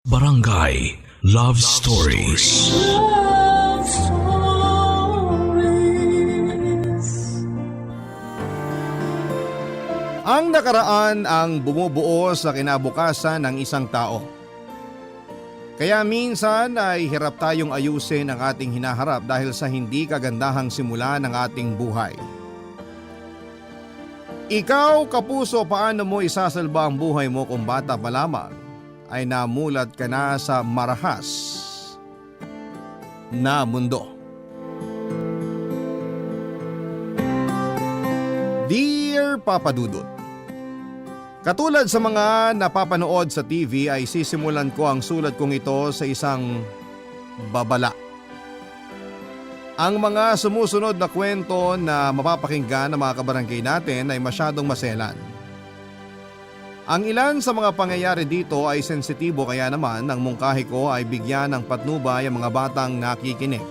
Barangay Love Stories. Love Stories. Ang nakaraan ang bumubuo sa kinabukasan ng isang tao. Kaya minsan ay hirap tayong ayusin ang ating hinaharap dahil sa hindi kagandahang simula ng ating buhay. Ikaw, kapuso, paano mo isasalba ang buhay mo kung bata pa lamang ay namulat ka na sa marahas na mundo? Dear Papa Dudut, katulad sa mga napapanood sa TV ay sisimulan ko ang sulat kong ito sa isang babala. Ang mga sumusunod na kwento na mapapakinggan ng mga kabarangay natin ay masyadong maselan. Ang ilan sa mga pangyayari dito ay sensitibo, kaya naman ang mungkahi ko ay bigyan ng patnubay ang mga batang nakikinig.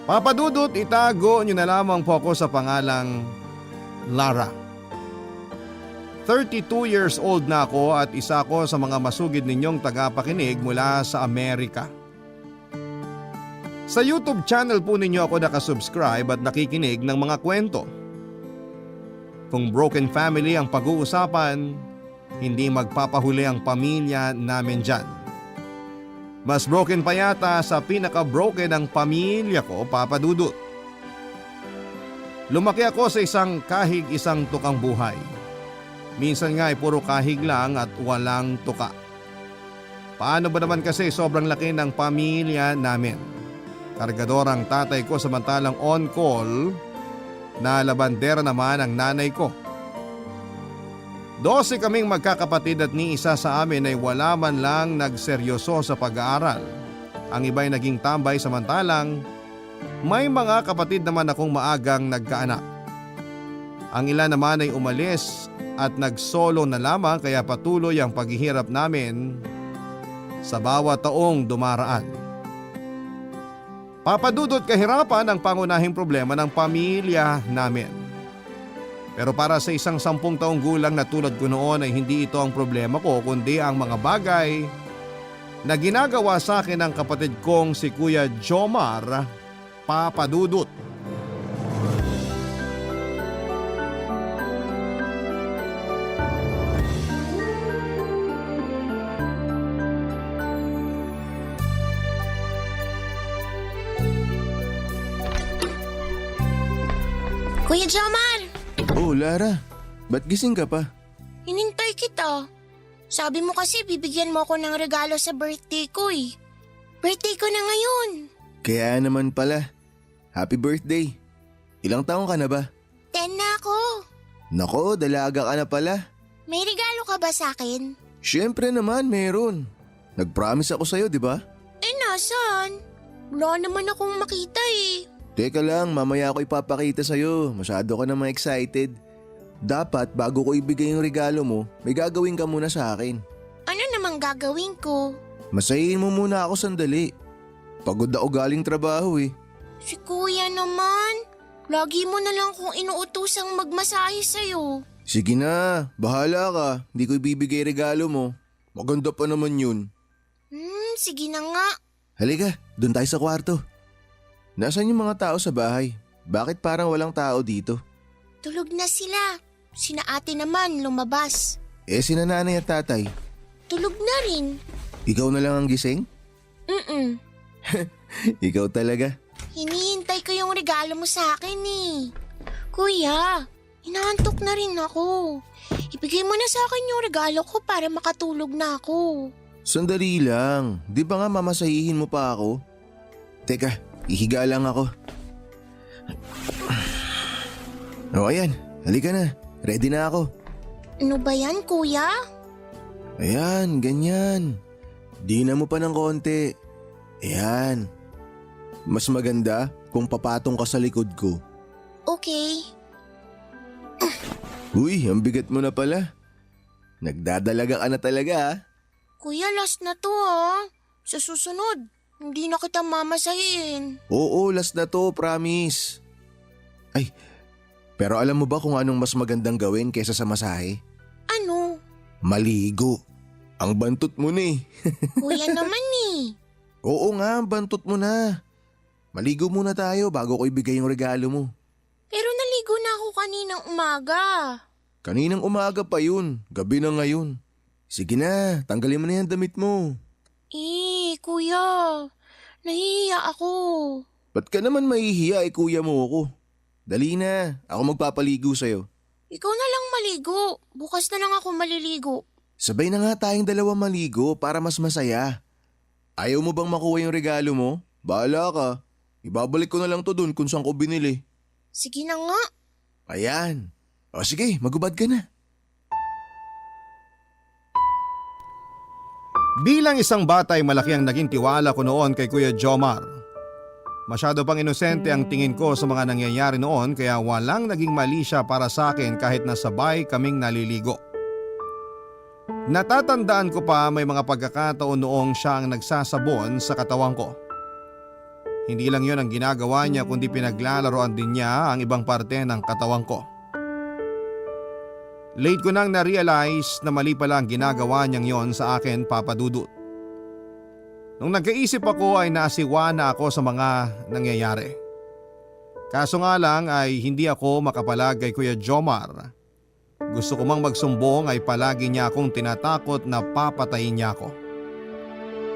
Papa Dudut, itago niyo na lamang po ako sa pangalang Lara. 32 years old na ako at isa ko sa mga masugid ninyong tagapakinig mula sa Amerika. Sa YouTube channel po ninyo ako nakasubscribe at nakikinig ng mga kwento. Kung broken family ang pag-uusapan, hindi magpapahuli ang pamilya namin dyan. Mas broken pa yata sa pinaka-broken ang pamilya ko, Papa Dudut. Lumaki ako sa isang kahig isang tukang buhay. Minsan nga ay puro kahig lang at walang tuka. Paano ba naman kasi sobrang laki ng pamilya namin? Kargador ang tatay ko samantalang on-call na labandera naman ang nanay ko. 12 kaming magkakapatid at ni isa sa amin ay wala man lang nagseryoso sa pag-aaral. Ang iba'y naging tambay samantalang may mga kapatid naman akong maagang nagkaanak. Ang ilan naman ay umalis at nagsolo na lamang, kaya patuloy ang paghihirap namin sa bawat taong dumaraan. Papa Dudut, kahirapan ang pangunahing problema ng pamilya namin. Pero para sa isang 10 taong gulang na tulad ko noon ay hindi ito ang problema ko, kundi ang mga bagay na ginagawa sa akin ng kapatid kong si Kuya Jomar, Papa Dudut. Kuya Jomar, Oh, Lara. Ba't gising ka pa? hinintay kita. Sabi mo kasi bibigyan mo ako ng regalo sa birthday ko eh. Birthday ko na ngayon. Kaya naman pala. Happy birthday. Ilang taong ka na ba? 10 na ako. Nako, dalaga ka na pala. May regalo ka ba sa akin? Siyempre naman, meron. Nag-promise ako sa'yo, di ba? Nasaan? Wala naman akong makita eh. Teka lang, mamaya ako ipapakita sa'yo. Masyado ka naman excited. Dapat bago ko ibigay yung regalo mo, may gagawin ka muna sa akin. Ano namang gagawin ko? Masayin mo muna ako sandali. Pagod ako galing trabaho eh. Si kuya naman. Lagi mo na lang kung inuutosang magmasahe sa'yo. Sige na, bahala ka. Hindi ko ibibigay regalo mo. Maganda pa naman yun. Sige na nga. Halika, doon tayo sa kwarto. Nasaan yung mga tao sa bahay? Bakit parang walang tao dito? Tulog na sila. Sina ate naman lumabas. Sina nanay at tatay. Tulog na rin. Ikaw na lang ang gising? Ikaw talaga. Hinihintay ko yung regalo mo sa akin eh. Kuya, inaantok na rin ako. Ibigay mo na sa akin yung regalo ko para makatulog na ako. Sandali lang. Di ba nga mamasahihin mo pa ako? Teka, ihiga lang ako. O ayan, halika na. Ready na ako. Ano ba yan, kuya? Ayan, ganyan. Di na mo pa ng konti. Ayan. Mas maganda kung papatong ka sa likod ko. Okay. Uy, ang bigat mo na pala. Nagdadalaga ka na talaga ah. Kuya, last na to ah. Sa susunod, hindi na kita mamasahin. Oo, last na to, promise. Ay, pero alam mo ba kung anong mas magandang gawin kaysa sa masahe? Ano? Maligo. Ang bantot mo na eh. Kuya naman eh. Oo nga, ang bantot mo na. Maligo muna tayo bago ko ibigay yung regalo mo. Pero naligo na ako kaninang umaga. Kaninang umaga pa yun, gabi na ngayon. Sige na, tanggalin mo na yung damit mo. Kuya, nahihiya ako. Ba't ka naman mahihiya kuya mo ako? Dali na, ako magpapaligo sa'yo. Ikaw na lang maligo. Bukas na lang ako maliligo. Sabay na nga tayong dalawa maligo para mas masaya. Ayaw mo bang makuha yung regalo mo? Bahala ka. Ibabalik ko na lang to dun kung saan ko binili. Sige na nga. Ayan. O sige, magubad ka na. Bilang isang bata ay malaki ang naging tiwala ko noon kay Kuya Jomar. Masyado pang inosente ang tingin ko sa mga nangyayari noon kaya walang naging mali siya para sa akin kahit nasabay kaming naliligo. Natatandaan ko pa may mga pagkakataon noong siya ang nagsasabon sa katawan ko. Hindi lang yon ang ginagawa niya kundi pinaglalaroan din niya ang ibang parte ng katawan ko. Late ko nang na-realize na mali pala ang ginagawa niyang yon sa akin, Papa Dudut. Nung nagkaisip ako ay nasiwa na ako sa mga nangyayari. Kaso nga lang ay hindi ako makapalag kay Kuya Jomar. Gusto ko mang magsumbong ay palagi niya akong tinatakot na papatayin niya ako.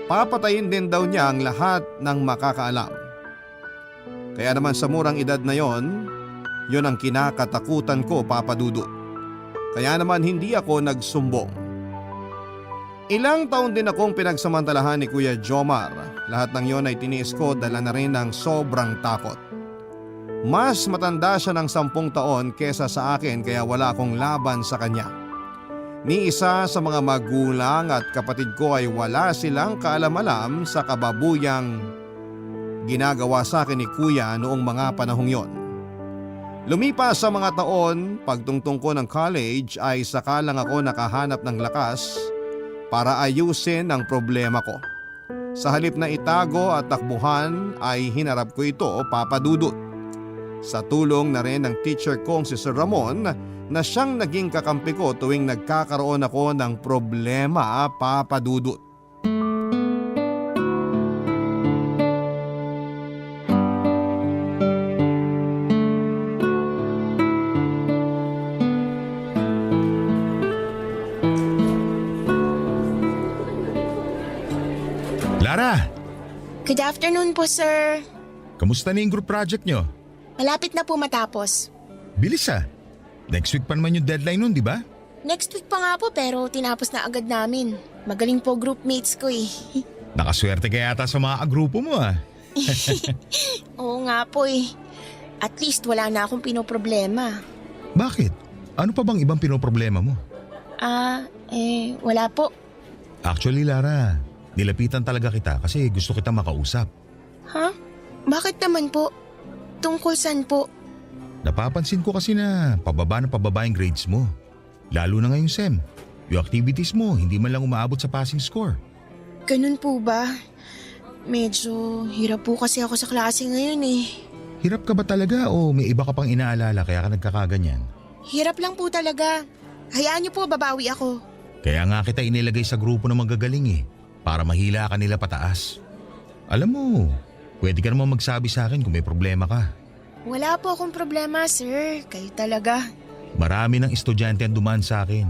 Papatayin din daw niya ang lahat ng makakaalam. Kaya naman sa murang edad na yon ang kinakatakutan ko, Papa Dudut. Kaya naman hindi ako nagsumbong. Ilang taon din akong pinagsamantalahan ni Kuya Jomar. Lahat ng yon ay tiniis ko dala na rin ng sobrang takot. Mas matanda siya ng 10 taon kesa sa akin kaya wala akong laban sa kanya. Ni isa sa mga magulang at kapatid ko ay wala silang kaalam-alam sa kababuyang ginagawa sa akin ni Kuya noong mga panahong yon. Lumipas sa mga taon, pagtungtong ko ng college ay saka lang ako nakahanap ng lakas para ayusin ang problema ko. Sa halip na itago at takbuhan ay hinarap ko ito, Papa Dudut. Sa tulong na rin ng teacher kong si Sir Ramon na siyang naging kakampi ko tuwing nagkakaroon ako ng problema, Papa Dudut. Lara, Good afternoon po, sir. kamusta na yung group project nyo? Malapit na po matapos. Bilis ah. Next week pa naman yung deadline nun, di ba? Next week pa nga po pero tinapos na agad namin. Magaling po groupmates ko eh. Nakaswerte ka yata sa mga agrupo mo ah. Oo nga po eh. At least wala na akong pinoproblema. Bakit? Ano pa bang ibang pinoproblema mo? Wala po. Actually Lara, nilapitan talaga kita kasi gusto kita makausap. Ha? Bakit naman po? Tungkol saan po? Napapansin ko kasi na pababa yung grades mo. Lalo na ngayong SEM. Yung activities mo hindi man lang umaabot sa passing score. Ganun po ba? Medyo hirap po kasi ako sa klase ngayon eh. Hirap ka ba talaga o may iba ka pang inaalala kaya ka nagkakaganyan? Hirap lang po talaga. Hayaan niyo po, babawi ako. Kaya nga kita inilagay sa grupo ng magagaling eh, para mahila ka nila pataas. Alam mo, pwede ka naman magsabi sa akin kung may problema ka. Wala po akong problema, sir. Kayo talaga. Marami ng estudyante ang dumaan sa akin.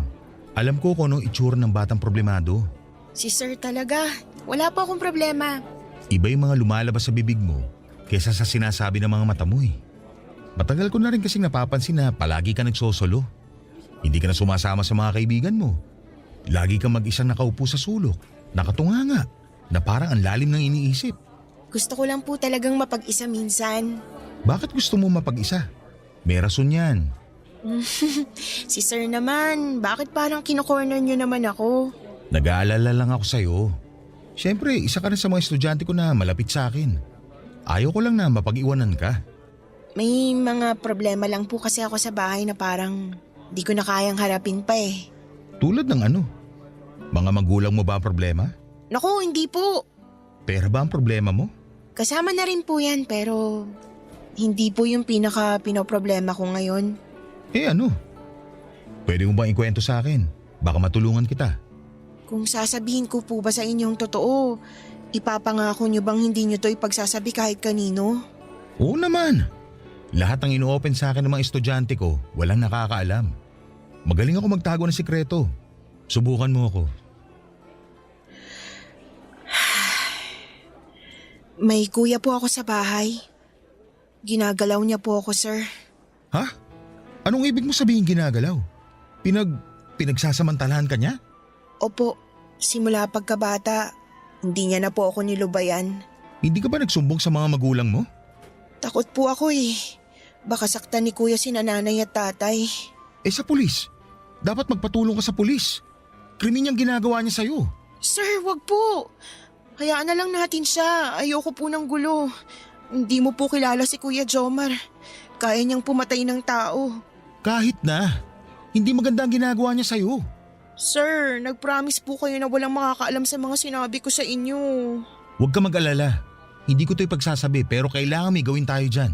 Alam ko kung anong itsura ng batang problemado. Si sir talaga. Wala po akong problema. Iba yung mga lumalabas sa bibig mo kesa sa sinasabi ng mga mata mo eh. Matagal ko na rin kasing napapansin na palagi ka nagsosolo. Hindi ka na sumasama sa mga kaibigan mo. Lagi kang mag-isang nakaupo sa sulok, nakatunganga, na parang ang lalim ng iniisip. Gusto ko lang po talagang mapag-isa minsan. Bakit gusto mo mapag-isa? May rason yan. Si sir naman, bakit parang kino-corner niyo naman ako? Nag-aalala lang ako sa'yo. Siyempre, isa ka na sa mga estudyante ko na malapit sa akin. Ayaw ko lang na mapag-iwanan ka. May mga problema lang po kasi ako sa bahay na parang di ko na kayang harapin pa eh. Tulad ng ano? Mga magulang mo ba ang problema? Naku, hindi po. Pera ba ang problema mo? Kasama na rin po yan pero hindi po yung pinaka-pinoproblema ko ngayon. Eh ano? Pwede mo bang ikwento sa akin? Baka matulungan kita. Kung sasabihin ko po ba sa inyong totoo, ipapangako niyo bang hindi niyo to ipagsasabi kahit kanino? Oo naman. Lahat ng ino-open sa akin ng mga estudyante ko, walang nakakaalam. Magaling ako magtago ng sikreto. Subukan mo ako. May kuya po ako sa bahay. Ginagalaw niya po ako, sir. Ha? Anong ibig mo sabihin ginagalaw? Pinagsasamantalahan ka niya? Opo, simula pagkabata, hindi niya na po ako nilubayan. Hindi ka ba nagsumbong sa mga magulang mo? Takot po ako eh. Baka saktan ni kuya si nanay at tatay. Sa pulis. Dapat magpatulong ka sa pulis. Krimen niyang ginagawa niya sa'yo. Sir, wag po. Hayaan na lang natin siya. Ayoko po ng gulo. Hindi mo po kilala si Kuya Jomar. Kaya niyang pumatay ng tao. Kahit na. Hindi maganda ang ginagawa niya sa'yo. Sir, nag-promise po kayo na walang makakaalam sa mga sinabi ko sa inyo. Huwag ka mag-alala. Hindi ko ito ipagsasabi pero kailangan may gawin tayo dyan.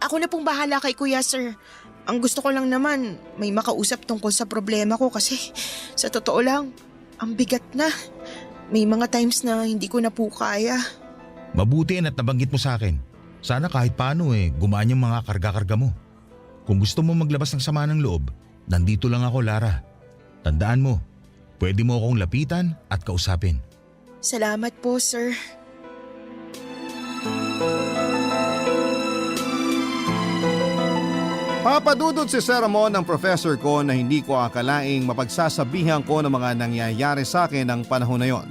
Ako na pong bahala kay Kuya, sir. Ang gusto ko lang naman, may makausap tungkol sa problema ko kasi sa totoo lang, ang bigat na. May mga times na hindi ko na po kaya. Mabuti at nabanggit mo sa akin. Sana kahit paano gumaan yung mga karga-karga mo. Kung gusto mo maglabas ng sama ng loob, nandito lang ako, Lara. Tandaan mo, pwede mo akong lapitan at kausapin. Salamat po, sir. Papadudod si Sir Ramon ng professor ko na hindi ko akalaing mapagsasabihan ko ng mga nangyayari sa akin ng panahon na yon.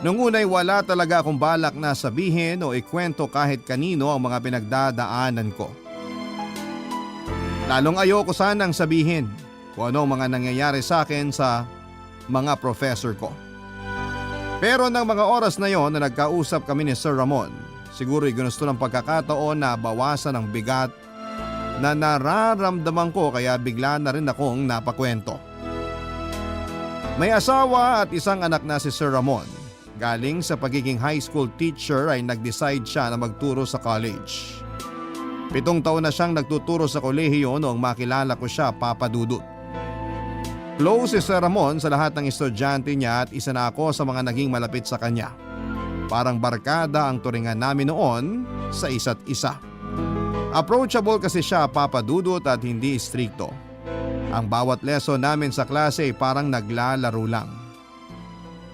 Nung unay wala talaga akong balak na sabihin o ikwento kahit kanino ang mga pinagdadaanan ko. Lalong ayoko sanang sabihin kung ano ang mga nangyayari sa akin sa mga professor ko. Pero ng mga oras na yon na nagkausap kami ni Sir Ramon, siguro ginusto ng pagkakataon na bawasan ang bigat na nararamdaman ko kaya bigla na rin akong napakwento. May asawa at isang anak na si Sir Ramon. Galing sa pagiging high school teacher ay nag-decide siya na magturo sa college. 7 taon na siyang nagtuturo sa kolehiyo noong makilala ko siya, Papa Dudut. Close si Sir Ramon sa lahat ng estudyante niya at isa na ako sa mga naging malapit sa kanya. Parang barkada ang turingan namin noon sa isa't isa. Approachable kasi siya, Papa Dudut, at hindi strikto. Ang bawat lesson namin sa klase ay parang naglalaro lang.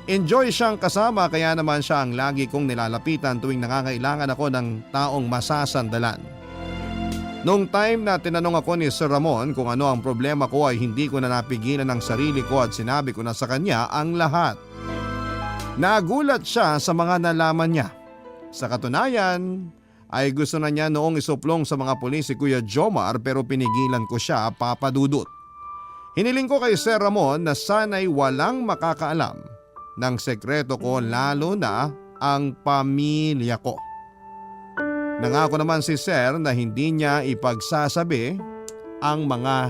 Enjoy siyang kasama kaya naman siya ang lagi kong nilalapitan tuwing nangangailangan ako ng taong masasandalan. Noong time na tinanong ako ni Sir Ramon kung ano ang problema ko ay hindi ko na napigilan ang sarili ko at sinabi ko na sa kanya ang lahat. Nagulat siya sa mga nalaman niya. Sa katunayan ay gusto na niya noong isuplong sa mga pulis si Kuya Jomar pero pinigilan ko siya, Papa Dudut. Hiniling ko kay Sir Ramon na sana'y walang makakaalam ng sekreto ko lalo na ang pamilya ko. Nangako naman si Sir na hindi niya ipagsasabi ang mga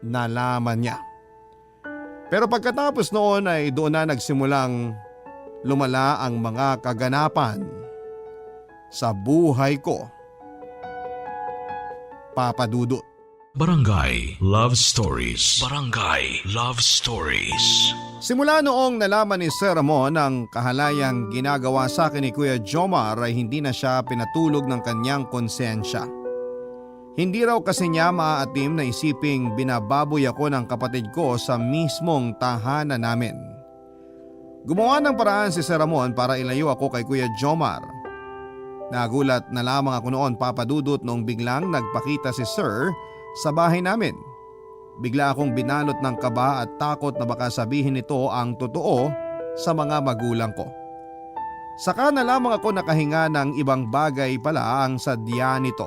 nalaman niya. Pero pagkatapos noon ay doon na nagsimulang lumala ang mga kaganapan sa buhay ko, Papa Dudut. Barangay Love Stories. Barangay Love Stories. Simula noong nalaman ni Sir Ramon ang kahalayang ginagawa sa akin ni Kuya Jomar ay hindi na siya pinatulog ng kanyang konsensya. Hindi raw kasi niya maaatim na isiping binababoy ako ng kapatid ko sa mismong tahanan namin. Gumawa ng paraan si Sir Ramon para ilayo ako kay Kuya Jomar. Nagulat na lamang ako noon, Papa Dudut, noong biglang nagpakita si Sir sa bahay namin. Bigla akong binalot ng kaba at takot na baka sabihin nito ang totoo sa mga magulang ko. Saka na lamang ako nakahinga ng ibang bagay pala ang sadya nito.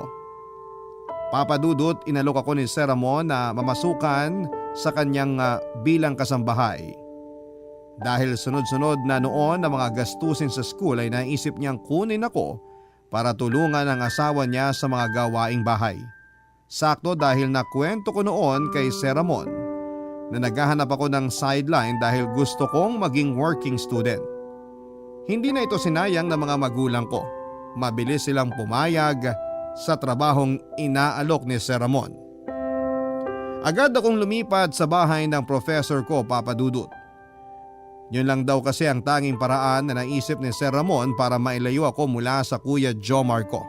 Papa Dudut, inalok ako ni Sir Ramon na mamasukan sa kanyang bilang kasambahay. Dahil sunod-sunod na noon na mga gastusin sa school ay naisip niyang kunin ako para tulungan ang asawa niya sa mga gawaing bahay. Sakto dahil nakwento ko noon kay Sir Ramon na naghahanap ako ng sideline dahil gusto kong maging working student. Hindi na ito sinayang ng mga magulang ko. Mabilis silang pumayag sa trabahong inaalok ni Sir Ramon. Agad akong lumipat sa bahay ng professor ko, Papa Dudut. Yun lang daw kasi ang tanging paraan na naisip ni Sir Ramon para mailayo ako mula sa Kuya Jomar ko.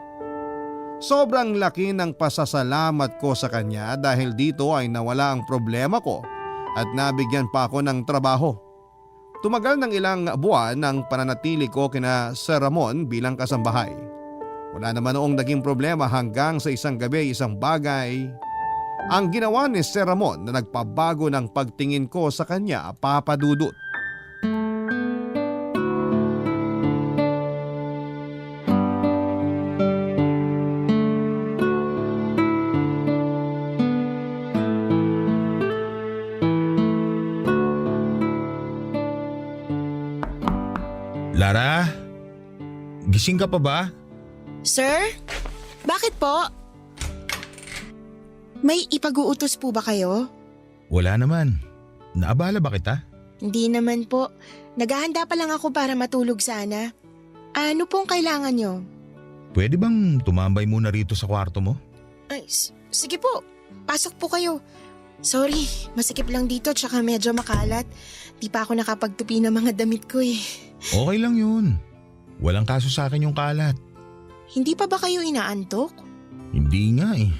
Sobrang laki ng pasasalamat ko sa kanya dahil dito ay nawala ang problema ko at nabigyan pa ako ng trabaho. Tumagal ng ilang buwan ang pananatili ko kina Sir Ramon bilang kasambahay. Wala naman noong naging problema hanggang sa isang gabi isang bagay ang ginawa ni Sir Ramon na nagpabago ng pagtingin ko sa kanya, Papa Dudut. Lara? Gising ka pa ba? Sir? Bakit po? May ipag-uutos po ba kayo? Wala naman. Naabala ba kita? Hindi naman po. Naghahanda pa lang ako para matulog sana. Ano pong kailangan nyo? Pwede bang tumambay muna rito sa kwarto mo? Ay, sige po. Pasok po kayo. Sorry, masikip lang dito tsaka medyo makalat. Di pa ako nakapagtupi ng mga damit ko eh. Okay lang yun. Walang kaso sa akin yung kalat. Hindi pa ba kayo inaantok? Hindi nga eh.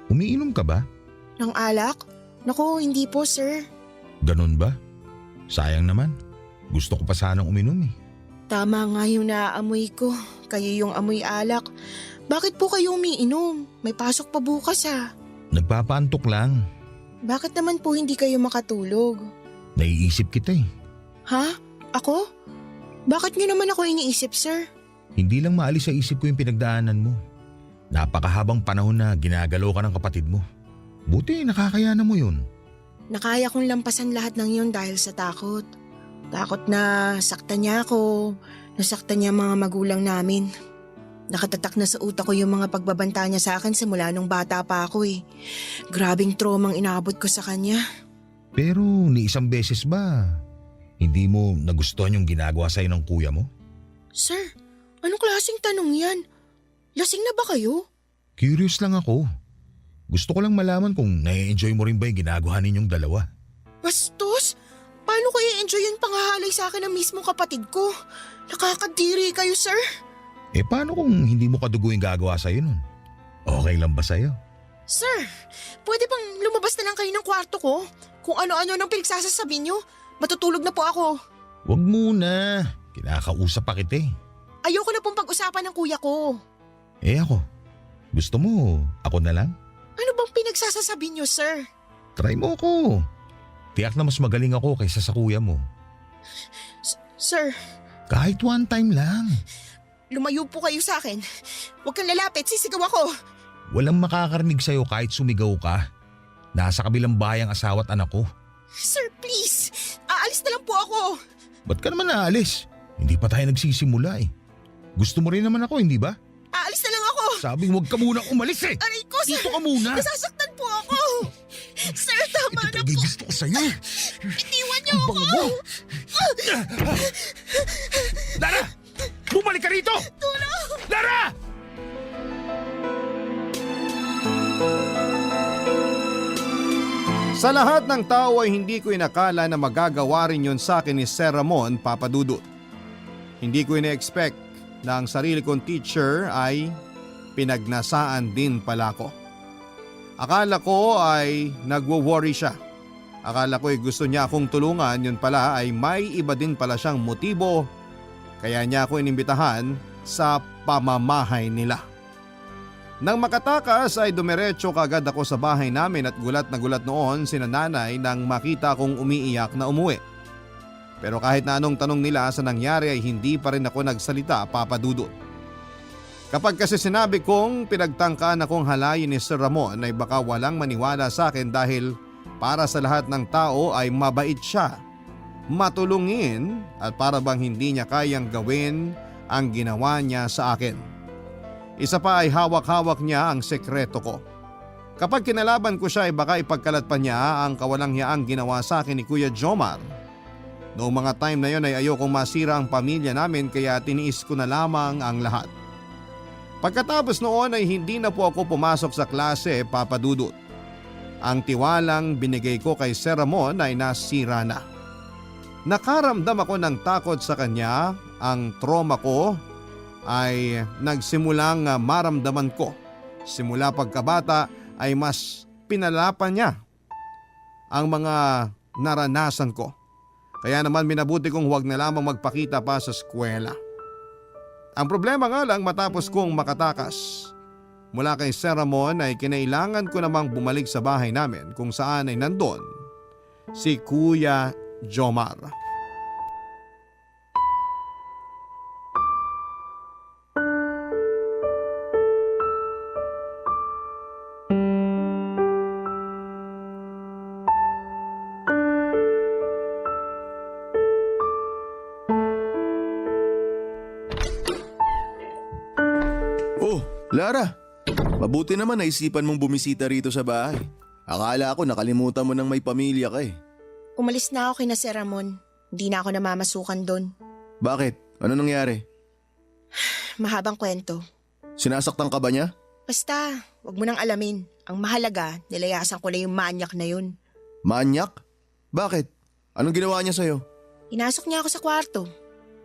Umiinom ka ba? Ng alak? Naku, hindi po sir. Ganun ba? Sayang naman. Gusto ko pa sanang uminom eh. Tama nga yung naaamoy ko. Kayo yung amoy alak. Bakit po kayo umiinom? May pasok pa bukas ha. Nagpapaantok lang. Bakit naman po hindi kayo makatulog? Naiisip kita eh. Ha? Ako? Bakit nyo naman ako iniisip sir? Hindi lang maalis sa isip ko yung pinagdaanan mo. Napakahabang panahon na ginagalaw ka ng kapatid mo. Buti nakakayanan mo yun. Nakaya kong lampasan lahat ng yun dahil sa takot. Takot na saktan niya ako, nasaktan niya mga magulang namin. Nakatatak na sa utak ko yung mga pagbabanta niya sa akin simula nung bata pa ako eh. Grabing traumang inaabot ko sa kanya. Pero ni isang beses ba, hindi mo nagustuhan yung ginagawa sa'yo ng kuya mo? Sir, anong klaseng tanong yan? Lasing na ba kayo? Curious lang ako. Gusto ko lang malaman kung nai-enjoy mo rin ba yung ginagawa ninyong dalawa. Bastos? Paano ko i-enjoy yung panghahalay sa akin ng mismong kapatid ko? Nakakadiri kayo, sir. Eh paano kung hindi mo kadugo yung gagawa sa'yo nun? Okay lang ba sa'yo? Sir, pwede bang lumabas na lang kayo ng kwarto ko? Kung ano-ano nang pinagsasasabi nyo, matutulog na po ako. Wag muna. Kinakausap pa kita eh. Ayoko na pong pag-usapan ng kuya ko. Eh ako, gusto mo ako na lang? Ano bang pinagsasasabi nyo, sir? Try mo ako. Tiyak na mas magaling ako kaysa sa kuya mo. Sir, Kahit one time lang. lumayo po kayo sa akin. Huwag kang lalapit, sisigaw ako. Walang makakarinig sa'yo kahit sumigaw ka. Nasa kabilang bahay ang asawa at anak ko. Sir, please. Aalis na lang po ako. Ba't ka naman naalis? Hindi pa tayo nagsisimula eh. Gusto mo rin naman ako, hindi ba? Aalis na lang ako. Sabing huwag ka munang umalis eh. Aray ko, sir. Dito ka muna. Nasasaktan po ako. Sir, tama na po. Gusto ko sa'yo. Itiwan niyo Ang ako. bango mo. Lara! Bumalik ka rito! Tulong! Lara! Sa lahat ng tao ay hindi ko inakala na magagawa rin yun sa akin ni Sir Ramon, Papa Dudut. Hindi ko ina-expect na ang sarili kong teacher ay pinagnasaan din pala ko. Akala ko ay nagwo-worry siya. Akala ko ay gusto niya akong tulungan, yun pala ay may iba din pala siyang motibo. Kaya niya ako inimbitahan sa pamamahay nila. Nang makatakas ay dumiretso kagad ako sa bahay namin at gulat na gulat noon sina nanay nang makita kong umiiyak na umuwi. Pero kahit na anong tanong nila sa nangyari ay hindi pa rin ako nagsalita, Papa Dudut. Kapag kasi sinabi kong pinagtangkaan akong halayin ni Sir Ramon ay baka walang maniwala sa akin dahil para sa lahat ng tao ay mabait siya, matulungin at para bang hindi niya kayang gawin ang ginawa niya sa akin. Isa pa ay hawak-hawak niya ang sekreto ko. Kapag kinalaban ko siya ay baka ipagkalat pa niya ang kawalang hiyaang ginawa sa akin ni Kuya Jomar. Noong mga time na yon ay ayokong masira ang pamilya namin kaya tiniis ko na lamang ang lahat. Pagkatapos noon ay hindi na po ako pumasok sa klase, Papa Dudut. Ang tiwalang binigay ko kay Sir Ramon ay nasira na. Nakaramdam ako ng takot sa kanya. Ang trauma ko ay nagsimulang maramdaman ko. Simula pagkabata ay mas pinalapan niya ang mga naranasan ko. Kaya naman minabuti kong huwag na lamang magpakita pa sa eskwela. Ang problema nga lang, matapos kong makatakas mula kay Sir Ramon ay kinailangan ko namang bumalik sa bahay namin kung saan ay nandun si Kuya Jomar. Oh, Lara. Mabuti naman naisipan mong bumisita rito sa bahay. Akala ko nakalimutan mo nang may pamilya ka eh. Umalis na ako kina Sir Ramon. Hindi na ako namamasukan doon. Bakit? Ano nangyari? Mahabang kwento. Sinasaktan ka ba niya? Basta, wag mo nang alamin. Ang mahalaga, nilayasan ko na yung manyak na yun. Manyak? Bakit? Anong ginawa niya sa'yo? Inasok niya ako sa kwarto.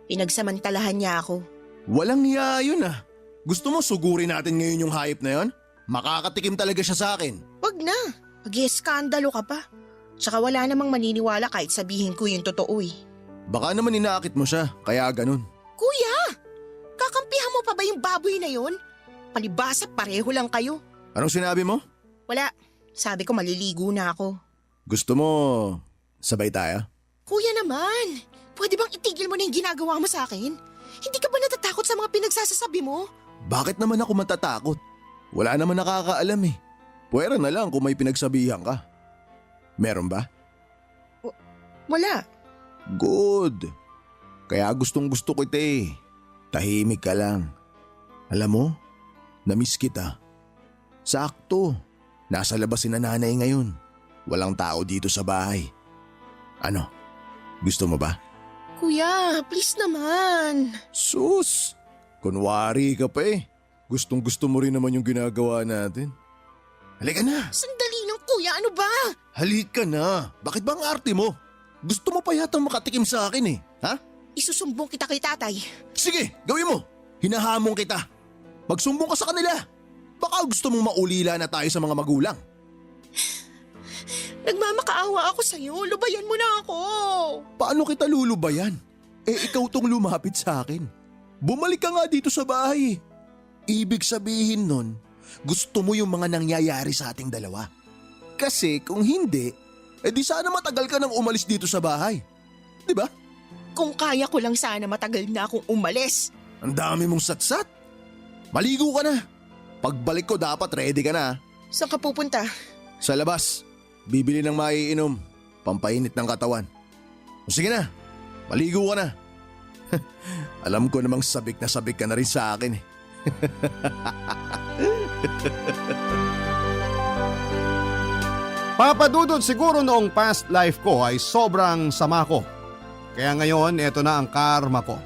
Pinagsamantalahan niya ako. Walang hiya yun ah. Gusto mo sugurin natin ngayon yung hayop na yon? Makakatikim talaga siya sa akin. Wag na. Mag-ieskandalo ka pa. Tsaka wala namang maniniwala kahit sabihin ko yung totoo eh. Baka naman inaakit mo siya, kaya ganun. Kuya! Kakampihan mo pa ba yung baboy na yon? Palibasa pareho lang kayo. Anong sinabi mo? Wala. Sabi ko maliligo na ako. Gusto mo sabay tayo? Kuya naman, pwede bang itigil mo na yung ginagawa mo sa akin? Hindi ka ba natatakot sa mga pinagsasasabi mo? Bakit naman ako matatakot? Wala naman nakakaalam eh. Pwera na lang kung may pinagsabihan ka. Meron ba? Wala. Good. Kaya gustong gusto kita eh. Tahimik ka lang. Alam mo, namiss kita. Sakto. Nasa labas si nanay ngayon. Walang tao dito sa bahay. Ano? Gusto mo ba? Kuya, please naman. Sus! Kunwari ka pa eh. Gustong gusto mo rin naman yung ginagawa natin. Halika na! Sandali lang kuya, ano ba? Halika na! Bakit ba ang arte mo? Gusto mo pa yatang makatikim sa akin eh, ha? Isusumbong kita kay tatay. Sige, gawin mo! Hinahamon kita! Magsumbong ka sa kanila! Baka gusto mong maulila na tayo sa mga magulang. Nagmamakaawa ako sa'yo, lubayan mo na ako. Paano kita lulubayan? Eh ikaw tong lumapit sa akin. Bumalik ka nga dito sa bahay. Ibig sabihin nun, gusto mo yung mga nangyayari sa ating dalawa. Kasi kung hindi, di sana matagal ka nang umalis dito sa bahay. Di ba? Kung kaya ko lang sana matagal na akong umalis. Ang dami mong satsat. Maligo ka na. Pagbalik ko dapat ready ka na. Saan ka pupunta? Sa labas. Bibili ng maiinom. Pampainit ng katawan. O sige na. Maligo ka na. Alam ko namang sabik ka na rin sa akin eh. Papadudod siguro noong past life ko ay sobrang sama ko. Kaya ngayon, eto na ang karma ko.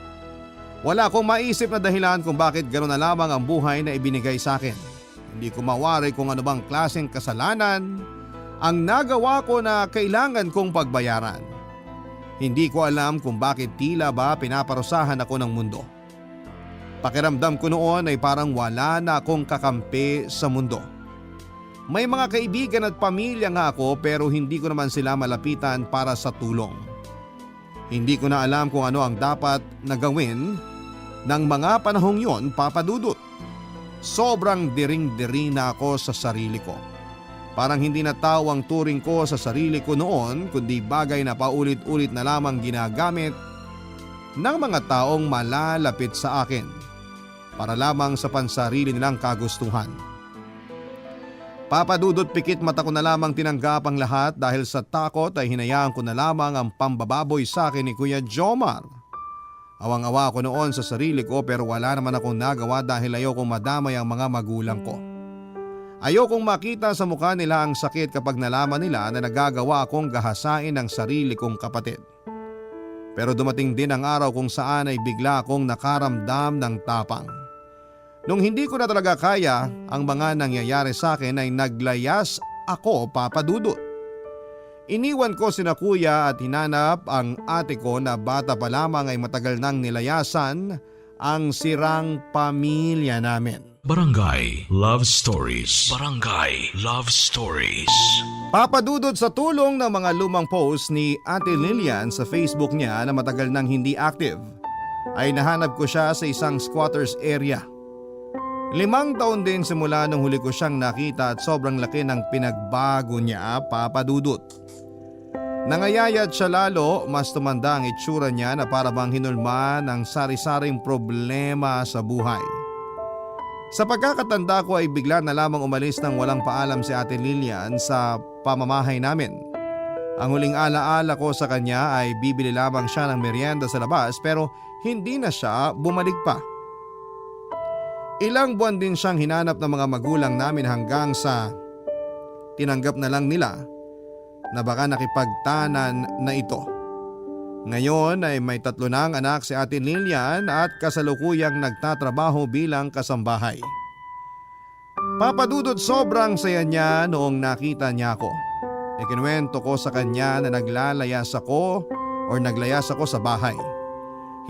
Wala akong maisip na dahilan kung bakit gano'n na lamang ang buhay na ibinigay sa akin. Hindi ko mawari kung ano bang klaseng kasalanan ang nagawa ko na kailangan kong pagbayaran. Hindi ko alam kung bakit tila ba pinaparusahan ako ng mundo. Pakiramdam ko noon ay parang wala na akong kakampi sa mundo. May mga kaibigan at pamilya nga ako pero hindi ko naman sila malapitan para sa tulong. Hindi ko na alam kung ano ang dapat na gawin ng mga panahong yon, Papadudot. Sobrang diring-diri na ako sa sarili ko. Parang hindi na tao ang turing ko sa sarili ko noon kundi bagay na paulit-ulit na lamang ginagamit ng mga taong malalapit sa akin para lamang sa pansarili nilang kagustuhan. Papadudot, pikit mata ko na lamang tinanggap ang lahat dahil sa takot ay hinayaan ko na lamang ang pambababoy sa akin ni Kuya Jomar. Awang-awa ko noon sa sarili ko pero wala naman akong nagawa dahil ayokong madamay ang mga magulang ko. Ayokong makita sa mukha nila ang sakit kapag nalaman nila na nagagawa akong gahasain ang sarili kong kapatid. Pero dumating din ang araw kung saan ay bigla akong nakaramdam ng tapang. Nung hindi ko na talaga kaya ang mga nangyayari sa akin ay naglayas ako, Papadudot. Iniwan ko sina kuya at hinanap ang ate ko na bata pa lamang ay matagal nang nilayasan ang sirang pamilya namin. Barangay Love Stories. Barangay Love Stories. Papadudod sa tulong ng mga lumang post ni Ate Lilian sa Facebook niya na matagal nang hindi active, ay nahanap ko siya sa isang squatters area. 5 taon din simula nung huli ko siyang nakita at sobrang laki ng pinagbago niya, Papadudot. Nangayayat siya lalo, mas tumanda ang itsura niya na para bang hinulma ng sari-saring problema sa buhay. Sa pagkakatanda ko ay bigla na lamang umalis ng walang paalam si Ate Lilian sa pamamahay namin. Ang huling alaala ko sa kanya ay bibili lamang siya ng merienda sa labas pero hindi na siya bumalik pa. Ilang buwan din siyang hinanap ng mga magulang namin hanggang sa tinanggap na lang nila na baka nakipagtanan na ito. Ngayon ay may 3 na ang anak si Ate Lilian at kasalukuyang nagtatrabaho bilang kasambahay. Papadudot, sobrang saya niya noong nakita niya ako. Ikinuwento ko sa kanya na naglayas ako sa bahay.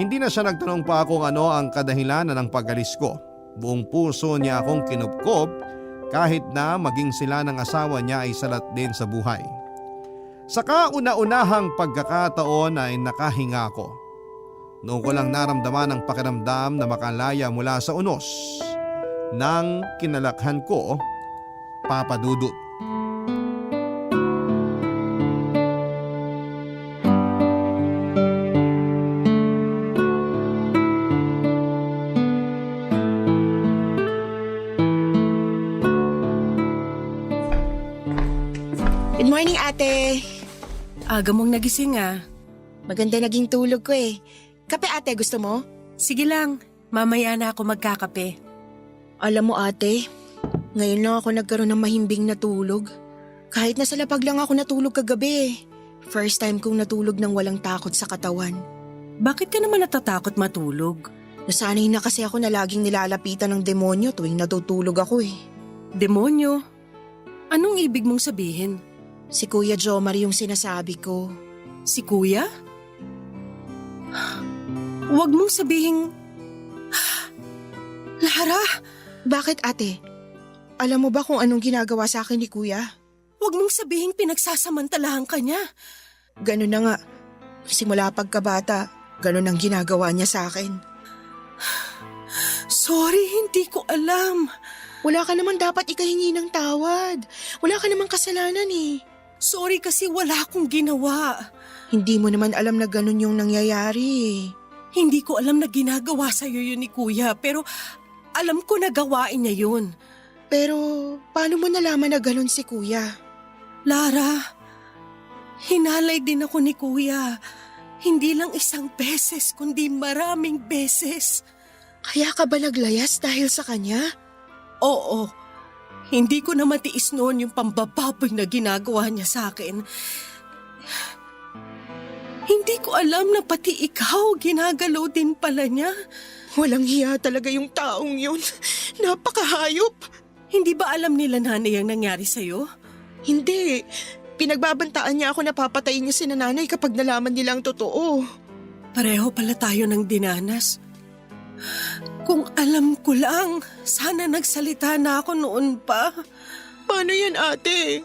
Hindi na siya nagtanong pa kung ano ang kadahilanan ng pag-alis ko. Buong puso niya akong kinupkop kahit na maging sila ng asawa niya ay salat din sa buhay. Sa kauna-unahang pagkakataon ay nakahinga ko. Noon ko lang naramdaman ang pakiramdam na makalaya mula sa unos ng kinalakhan ko, Papadudot. Good morning, ate. Aga mong nagising ah. Maganda naging tulog ko eh. Kape, ate, gusto mo? Sige lang, mamaya na ako magkakape. Alam mo, ate, ngayon lang ako nagkaroon ng mahimbing na tulog. Kahit nasa lapag lang ako natulog kagabi. First time kong natulog ng walang takot sa katawan. Bakit ka naman natatakot matulog? Nasanay na kasi ako na laging nilalapitan ng demonyo tuwing natutulog ako eh. Demonyo? Anong ibig mong sabihin? Si Kuya Jomar yung sinasabi ko. Si Kuya? Huwag mong sabihin... Lara! Bakit, ate? Alam mo ba kung anong ginagawa sa akin ni Kuya? Huwag mong sabihin pinagsasamantalahan ka niya. Ganun na nga. Simula pagkabata, ganun ang ginagawa niya sa akin. Sorry, hindi ko alam. Wala ka naman dapat ikahingi ng tawad. Wala ka namang kasalanan eh. Sorry kasi wala akong ginawa. Hindi mo naman alam na ganun yung nangyayari. Hindi ko alam na ginagawa sa'yo yun ni Kuya, pero alam ko na gawain niya yun. Pero paano mo nalaman na ganun si Kuya? Lara, hinalay din ako ni Kuya. Hindi lang isang beses, kundi maraming beses. Kaya ka ba naglayas dahil sa kanya? Oo, hindi ko na matiis noon yung pambababoy na ginagawa niya sa akin. Hindi ko alam na pati ikaw ginagalaw din pala niya. Walang hiya talaga yung taong yun. Napakahayop. Hindi ba alam nila nanay ang nangyari sa'yo? Hindi. Pinagbabantaan niya ako na papatayin niya si nanay kapag nalaman nila ang totoo. Pareho pala tayo ng dinanas. Kung alam ko lang, sana nagsalita na ako noon pa. Paano yan, ate?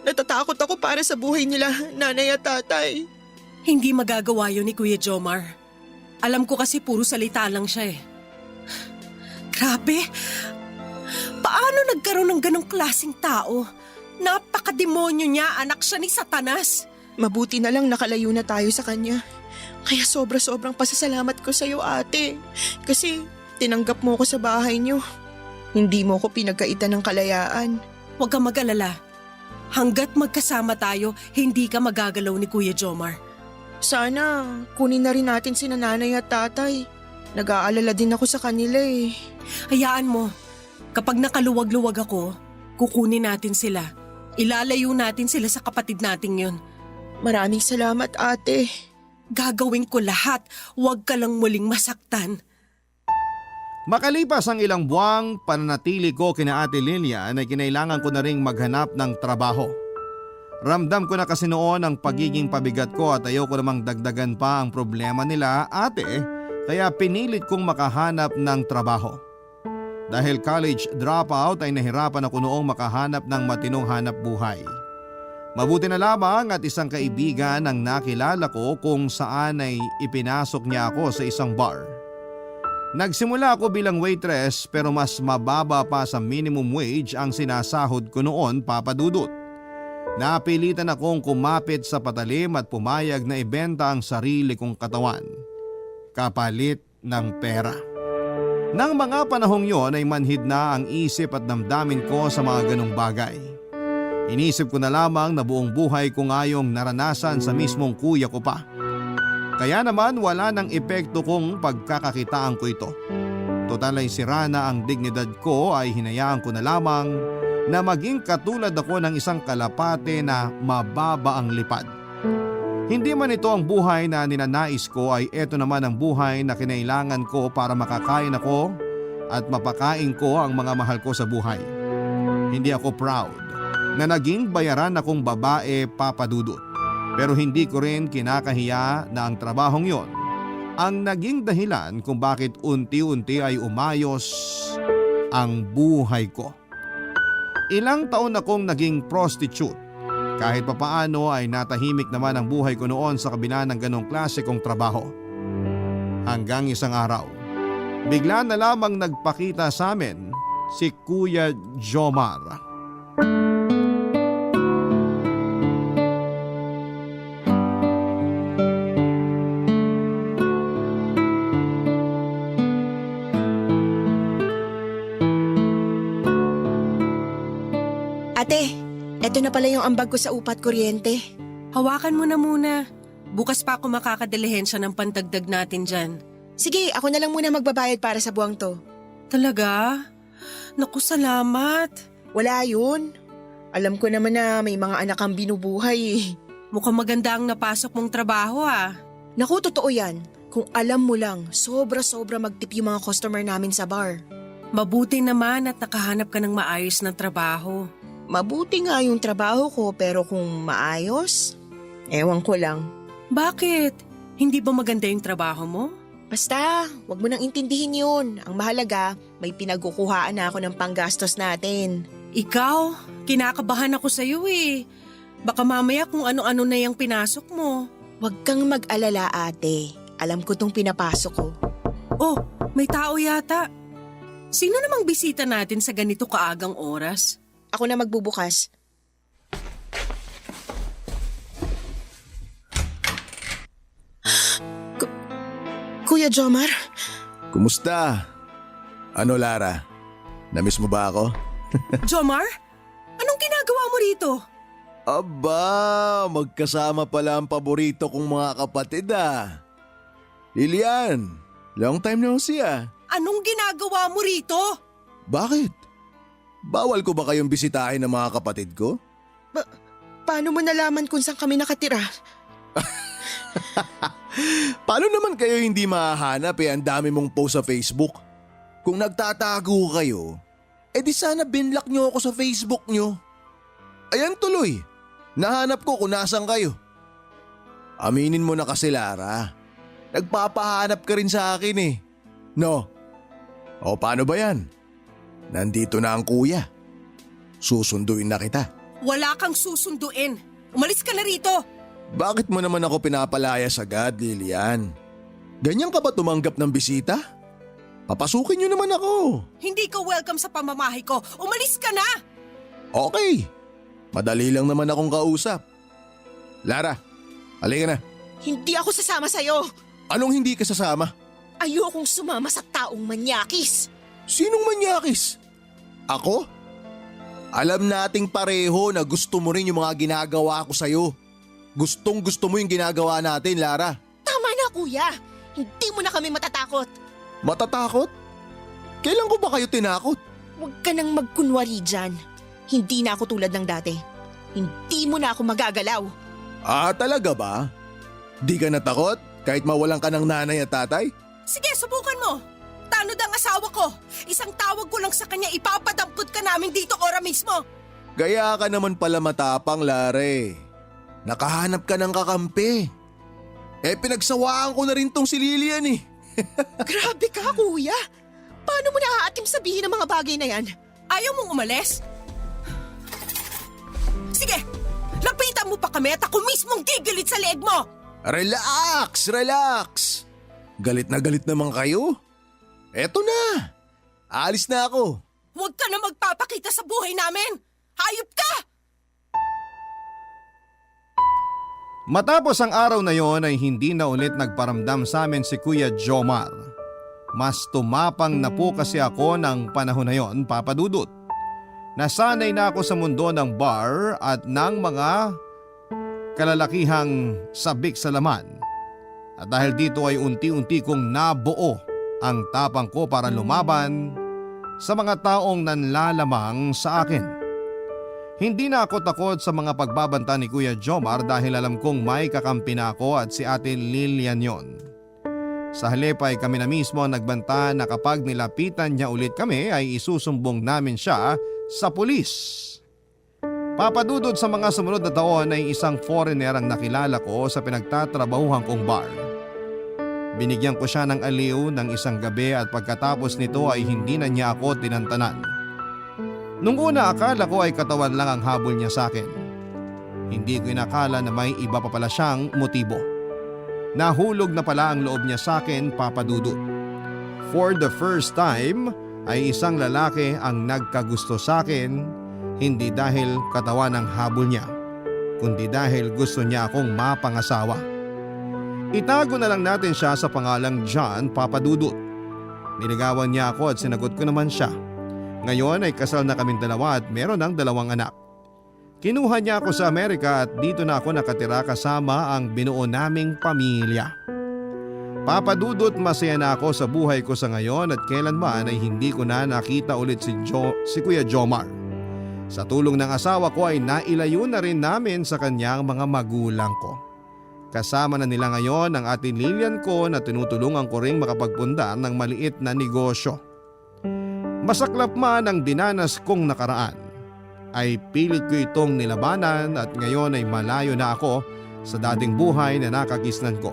Natatakot ako para sa buhay nila, nanay at tatay. Hindi magagawa yun ni Kuya Jomar. Alam ko kasi puro salita lang siya eh. Grabe! Paano nagkaroon ng ganong klaseng tao? Napakademonyo niya, anak siya ni Satanas. Mabuti na lang nakalayo na tayo sa kanya. Kaya sobra-sobrang pasasalamat ko sa'yo, ate. Kasi tinanggap mo ko sa bahay niyo. Hindi mo ko pinagkaitan ng kalayaan. Huwag kang mag-alala. Hanggat magkasama tayo, hindi ka magagalaw ni Kuya Jomar. Sana kunin na rin natin si nanay at tatay. Nag-aalala din ako sa kanila eh. Hayaan mo, kapag nakaluwag-luwag ako, kukunin natin sila. Ilalayo natin sila sa kapatid nating yun. Maraming salamat, ate. Gagawin ko lahat, huwag ka lang muling masaktan. Makalipas ang ilang buwang pananatili ko kina Ate Lilian ay kinailangan ko na ring maghanap ng trabaho. Ramdam ko na kasi noon ang pagiging pabigat ko at ayoko namang dagdagan pa ang problema nila, ate, kaya pinilit kong makahanap ng trabaho. Dahil college dropout ay nahirapan ako noong makahanap ng matinong hanap buhay. Mabuti na lamang at isang kaibigan ang nakilala ko kung saan ay ipinasok niya ako sa isang bar. Nagsimula ako bilang waitress pero mas mababa pa sa minimum wage ang sinasahod ko noon, Papa Dudut. Napilitan akong kumapit sa patalim at pumayag na ibenta ang sarili kong katawan, kapalit ng pera. Nang mga panahong yon ay manhid na ang isip at damdamin ko sa mga ganong bagay. Inisip ko na lamang na buong buhay ko ngayong naranasan sa mismong kuya ko pa. Kaya naman wala nang epekto kung pagkakakitaan ko ito. Total ay sira na ang dignidad ko, ay hinayaan ko na lamang na maging katulad ako ng isang kalapate na mababa ang lipad. Hindi man ito ang buhay na ninanais ko, ay eto naman ang buhay na kinailangan ko para makakain ako at mapakain ko ang mga mahal ko sa buhay. Hindi ako proud na naging bayaran akong babae, Papa Dudut. Pero hindi ko rin kinakahiya na ang trabahong yon ang naging dahilan kung bakit unti-unti ay umayos ang buhay ko. Ilang taon akong naging prostitute. Kahit papaano ay natahimik naman ang buhay ko noon sa kabila ng ganong klase kong trabaho. Hanggang isang araw, bigla na lamang nagpakita sa amin si Kuya Jomar. Ate, eto na pala yung ambag ko sa upat kuryente. Hawakan mo na muna. Bukas pa ako makakadilihensya ng pantagdag natin dyan. Sige, ako na lang muna magbabayad para sa buwang to. Talaga? Naku, salamat. Wala yun. Alam ko naman na may mga anak kang binubuhay eh. Mukhang maganda ang napasok mong trabaho ah. Naku, totoo yan. Kung alam mo lang, sobra-sobra magtip yung mga customer namin sa bar. Mabuti naman at nakahanap ka ng maayos na trabaho. Mabuti nga yung trabaho ko pero kung maayos, ewan ko lang. Bakit? Hindi ba maganda yung trabaho mo? Basta, wag mo nang intindihin yun. Ang mahalaga, may pinagkukuhaan na ako ng panggastos natin. Ikaw, kinakabahan ako sa'yo eh. Baka mamaya kung ano-ano na yung pinasok mo. Wag kang mag-alala, ate. Alam ko tong pinapasok ko. Oh, may tao yata. Sino namang bisita natin sa ganito kaagang oras? Ako na magbubukas. Kuya Jomar? Kumusta? Ano, Lara? Namiss mo ba ako? Jomar? Anong ginagawa mo rito? Aba, magkasama pala ang paborito kong mga kapatid ah. Lilian, long time no see ah. Anong ginagawa mo rito? Bakit? Bawal ko ba kayong bisitahin ng mga kapatid ko? Paano mo nalaman kung saan kami nakatira? Paano naman kayo hindi mahahanap ang dami mong post sa Facebook? Kung nagtatago kayo, di sana binlock nyo ako sa Facebook nyo. Ayan tuloy, nahanap ko kung nasan kayo. Aminin mo na kasi, Lara, nagpapahanap ka rin sa akin eh. No? O paano ba yan? Nandito na ang kuya. Susunduin na kita. Wala kang susunduin. Umalis ka na rito. Bakit mo naman ako pinapalayas agad, Lilian? Ganyan ka ba tumanggap ng bisita? Papasukin niyo naman ako. Hindi ka welcome sa pamamahay ko. Umalis ka na! Okay. Madali lang naman akong kausap. Lara, halika na. Hindi ako sasama sa'yo. Anong hindi ka sasama? Ayokong sumama sa taong manyakis. Sinong manyakis? Ako? Alam nating pareho na gusto mo rin yung mga ginagawa ko sa'yo. Gustong gusto mo yung ginagawa natin, Lara. Tama na, kuya. Hindi mo na kami matatakot. Matatakot? Kailan ko ba kayo tinakot? Huwag ka nang magkunwari dyan. Hindi na ako tulad ng dati. Hindi mo na ako magagalaw. Ah, talaga ba? Di ka natakot kahit mawalan ka ng nanay at tatay? Sige, subukan mo. Tanod ang asawa ko. Isang tawag ko lang sa kanya, ipapadampot ka namin dito ora mismo. Gaya ka naman pala matapang, Lare. Nakahanap ka ng kakampi. Pinagsawaan ko na rin tong si Lilian eh. Grabe ka, kuya. Paano mo naaatim sabihin ang mga bagay na yan? Ayaw mong umalis? Sige, lapitan mo pa kami at ako mismong gigilit sa leeg mo! Relax, relax. Galit naman kayo. Eto na. Alis na ako. Huwag ka na magpapakita sa buhay namin! Hayop ka! Matapos ang araw na yon ay hindi na ulit nagparamdam sa amin si Kuya Jomar. Mas tumapang na po kasi ako ng panahon na yon, Papa Dudut. Nasanay na ako sa mundo ng bar at ng mga kalalakihang sabik sa laman. At dahil dito ay unti-unti kong nabuo ang tapang ko para lumaban sa mga taong nanlalamang sa akin. Hindi na ako takot sa mga pagbabanta ni Kuya Jomar dahil alam kong may kakampi na ako at si Ate Lilian yon. Sa halip ay kami na mismo ang nagbanta na kapag nilapitan niya ulit kami ay isusumbong namin siya sa pulis. Papadudod sa mga sumunod na taon ay isang foreigner ang nakilala ko sa pinagtatrabahuhan kong bar. Binigyan ko siya ng aliw ng isang gabi at pagkatapos nito ay hindi na niya ako tinantanan. Nung una akala ko ay katawan lang ang habol niya sa akin. Hindi ko inakala na may iba pa pala siyang motibo. Nahulog na pala ang loob niya sa akin, Papa Dudut. For the first time ay isang lalaki ang nagkagusto sa akin, hindi dahil katawan ang habol niya, kundi dahil gusto niya akong mapangasawa. Itago na lang natin siya sa pangalang John, Papa Dudut. Niligawan niya ako at sinagot ko naman siya. Ngayon ay kasal na kaming dalawa at meron ng 2 anak. Kinuha niya ako sa Amerika at dito na ako nakatira kasama ang binuo naming pamilya. Papa Dudut, masaya na ako sa buhay ko sa ngayon at kailanman ay hindi ko na nakita ulit si Kuya Jomar. Sa tulong ng asawa ko ay nailayo na rin namin sa kanyang mga magulang ko. Kasama na nila ngayon ang Ate Lilian ko na tinutulungan ko ring makapagpundar ng maliit na negosyo. Masaklap man ang dinanas kong nakaraan, ay pilit ko itong nilabanan at ngayon ay malayo na ako sa dating buhay na nakakisnan ko.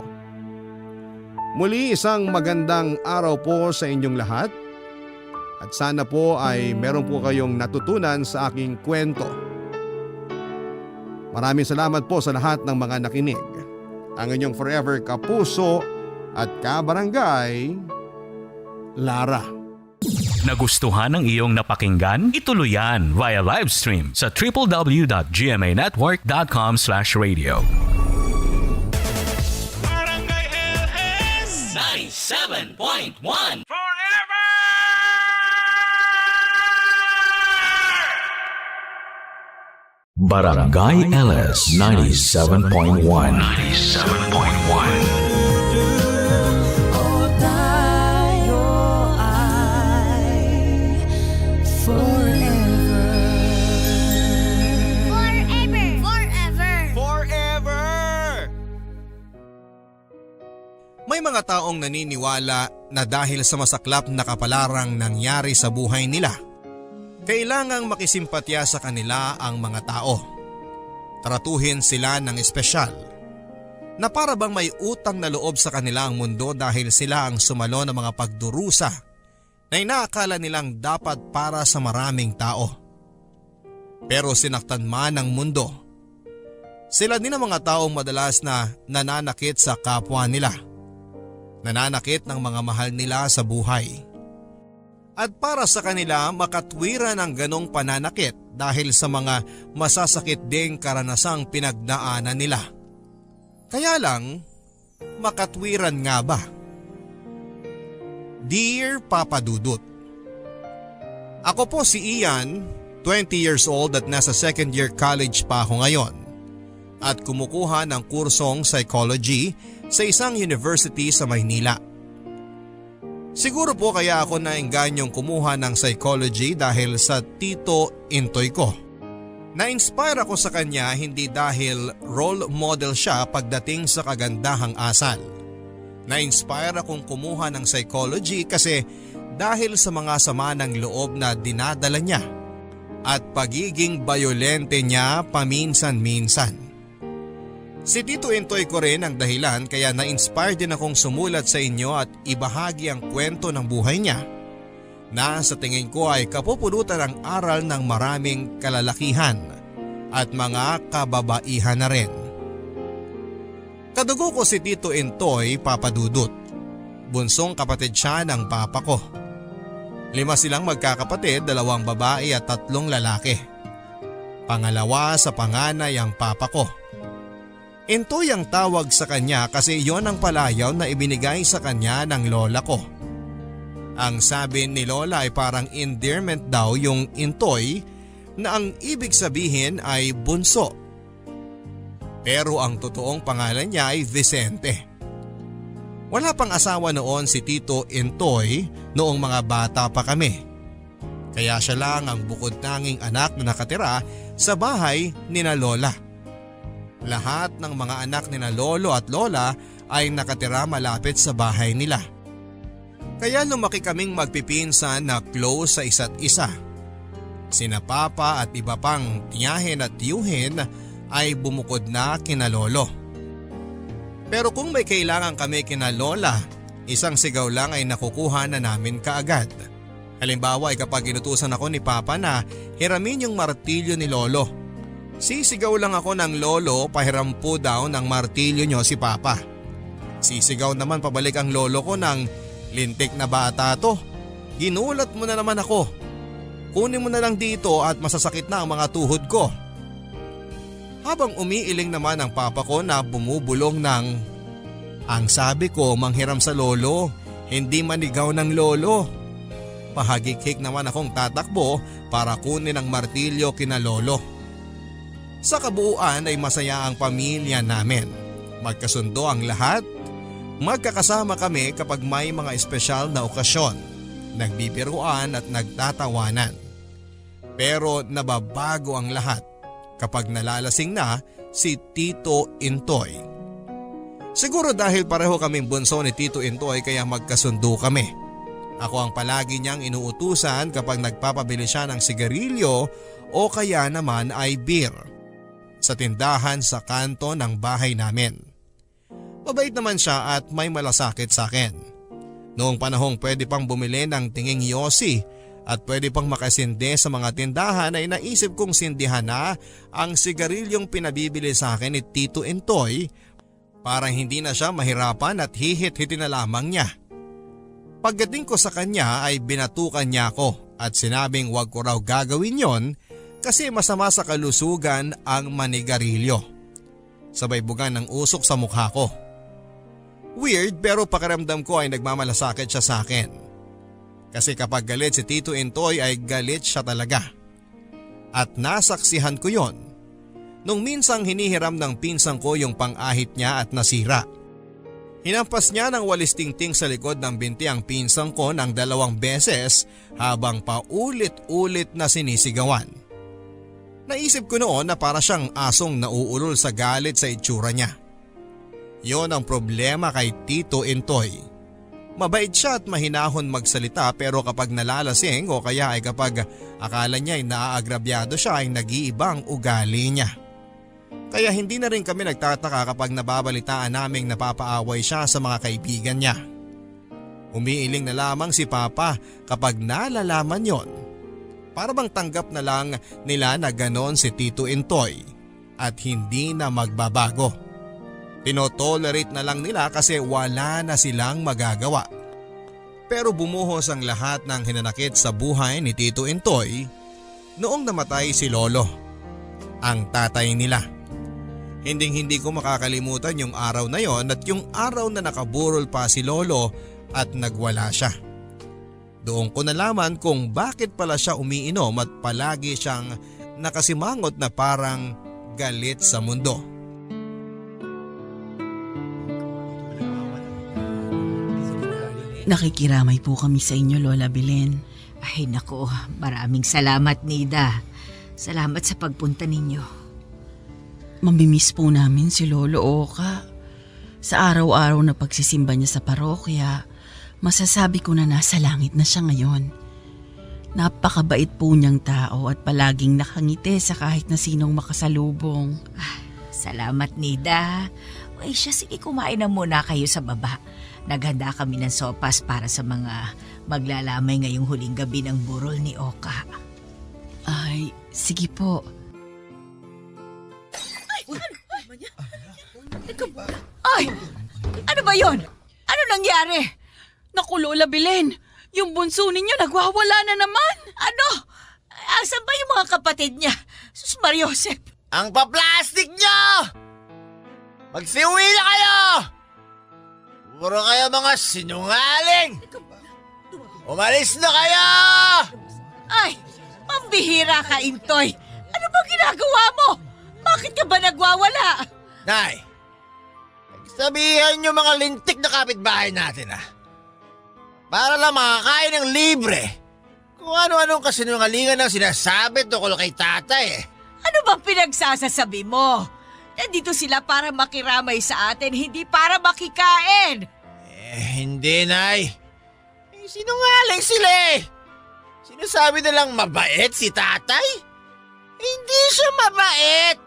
Muli isang magandang araw po sa inyong lahat at sana po ay meron po kayong natutunan sa aking kwento. Maraming salamat po sa lahat ng mga nakinig. Ang inyong forever kapuso at kabarangay, Lara. Nagustuhan ng iyong napakinggan? Ituloy yan via live stream sa www.gmanetwork.com/radio. Barangay LS 97.1 Forever! Barangay LS 97.1 97.1 May mga taong naniniwala na dahil sa masaklap na kapalarang nangyari sa buhay nila, kailangang makisimpatya sa kanila ang mga tao. Tratuhin sila ng espesyal, na para bang may utang na loob sa kanila ang mundo dahil sila ang sumalo ng mga pagdurusa na inaakala nilang dapat para sa maraming tao. Pero sinaktan man ng mundo, sila din ang mga taong madalas na nananakit sa kapwa nila. Nananakit ng mga mahal nila sa buhay. At para sa kanila makatwiran ang ganong pananakit dahil sa mga masasakit ding karanasang pinagdaanan nila. Kaya lang, makatwiran nga ba? Dear Papa Dudut, ako po si Ian, 20 years old at nasa second year college pa ako ngayon at kumukuha ng kursong psychology sa isang university sa Maynila. Siguro po kaya ako naingganyong kumuha ng psychology dahil sa Tito Intoy ko. Na-inspire ako sa kanya hindi dahil role model siya pagdating sa kagandahang asal. Na-inspire akong kumuha ng psychology kasi dahil sa mga sama ng loob na dinadala niya at pagiging bayolente niya paminsan-minsan. Si Tito Intoy ko rin ang dahilan kaya na-inspire din akong sumulat sa inyo at ibahagi ang kwento ng buhay niya na sa tingin ko ay kapupulutan ng aral ng maraming kalalakihan at mga kababaihan na rin. Kadugo ko si Tito Intoy, Papa Dudut. Bunsong kapatid siya ng papa ko. 5 silang magkakapatid, 2 babae at 3 lalaki. Pangalawa sa panganay ang papa ko. Intoy ang tawag sa kanya kasi yon ang palayaw na ibinigay sa kanya ng lola ko. Ang sabi ni lola ay parang endearment daw yung Intoy na ang ibig sabihin ay bunso. Pero ang totoong pangalan niya ay Vicente. Wala pang asawa noon si Tito Intoy noong mga bata pa kami. Kaya siya lang ang bukod tanging anak na nakatira sa bahay nina lola. Lahat ng mga anak nina lolo at lola ay nakatira malapit sa bahay nila. Kaya lumaki kaming magpipinsan na close sa isa't isa. Sina papa at iba pang tiyahin at tiyuhin ay bumukod na kina lolo. Pero kung may kailangan kami kina lola, isang sigaw lang ay nakukuha na namin kaagad. Halimbawa ay kapag inutusan ako ni papa na hiramin yung martilyo ni lolo. Sisigaw lang ako ng lolo, pahiram po daw ng martilyo nyo si papa. Sisigaw naman pabalik ang lolo ko ng lintik na bata to. Ginulat mo na naman ako. Kunin mo na lang dito at masasakit na ang mga tuhod ko. Habang umiiling naman ang papa ko na bumubulong ng, ang sabi ko manghiram sa lolo, hindi manigaw ng lolo. Pahagikik naman akong tatakbo para kunin ang martilyo kina lolo. Sa kabuuan ay masaya ang pamilya namin. Magkasundo ang lahat. Magkakasama kami kapag may mga espesyal na okasyon. Nagbibiruan at nagtatawanan. Pero nababago ang lahat kapag nalalasing na si Tito Intoy. Siguro dahil pareho kaming bunso ni Tito Intoy kaya magkasundo kami. Ako ang palagi niyang inuutusan kapag nagpapabili siya ng sigarilyo o kaya naman ay beer sa tindahan sa kanto ng bahay namin. Mabait naman siya at may malasakit sa akin. Noong panahong pwede pang bumili ng tinging yosi at pwede pang makasinde sa mga tindahan ay naisip kong sindihan na ang sigarilyong pinabibili sa akin ni Tito Intoy para hindi na siya mahirapan at hihit-hitin na lamang niya. Pagdating ko sa kanya ay binatukan niya ako at sinabing wag ko raw gagawin yon kasi masama sa kalusugan ang manigarilyo. Sabay bugan ng usok sa mukha ko. Weird pero pakiramdam ko ay nagmamalasakit siya sa akin. Kasi kapag galit si Tito Intoy ay galit siya talaga. At nasaksihan ko yon nung minsang hinihiram ng pinsang ko yung pang-ahit niya at nasira. Hinampas niya ng walis tingting sa likod ng binti ang pinsang ko ng 2 beses habang paulit-ulit na sinisigawan. Naisip ko noon na para siyang asong nauulol sa galit sa itsura niya. Yon ang problema kay Tito Intoy. Mabait siya at mahinahon magsalita pero kapag nalalasing o kaya ay kapag akala niya ay naaagrabyado siya ay nag-iibang ugali niya. Kaya hindi na rin kami nagtataka kapag nababalitaan naming napapaaway siya sa mga kaibigan niya. Umiiling na lamang si Papa kapag nalalaman yon. Para bang tanggap na lang nila na ganon si Tito Intoy at hindi na magbabago. Tinotolerate na lang nila kasi wala na silang magagawa. Pero bumuhos ang lahat ng hinanakit sa buhay ni Tito Intoy noong namatay si Lolo, ang tatay nila. Hinding-hindi ko makakalimutan yung araw na yon at yung araw na nakaburol pa si Lolo at nagwala siya. Doon ko nalaman kung bakit pala siya umiinom at palagi siyang nakasimangot na parang galit sa mundo. Nakikiramay po kami sa inyo, Lola Belen. Ay nako, maraming salamat Nida. Salamat sa pagpunta ninyo. Mamimiss po namin si Lolo Oka. Sa araw-araw na pagsisimba niya sa parokya, masasabi ko na nasa langit na siya ngayon. Napakabait po niyang tao at palaging nakangiti sa kahit na sinong makasalubong. Salamat, Nida. Uy, siya, sige, kumain na muna kayo sa baba. Naghanda kami ng sopas para sa mga maglalamay ngayong huling gabi ng burol ni Oka. Ay, sige po. Ay! Ano ba yon? Ano nangyari? Naku, Lola Belen, yung bunso ninyo nagwawala na naman. Ano? Asan ba yung mga kapatid niya? Sus Mariosep! Ang paplastik nyo! Magsiuwi na kayo! Puro kayo mga sinungaling! Umalis na kayo! Ay! Pambihira ka, Intoy! Ano ba ginagawa mo? Bakit ka ba nagwawala? Nay, sabihan nyo mga lintik na kapitbahay natin para lang makakain ng libre. Kung ano-anong kasinungalingan ang sinasabi tungkol kay tatay Ano bang pinagsasasabi mo? Nandito sila para makiramay sa atin, hindi para makikain. Hindi, Nay. Sinungaling sila Sinasabi nilang mabait si tatay. Hindi siya mabait.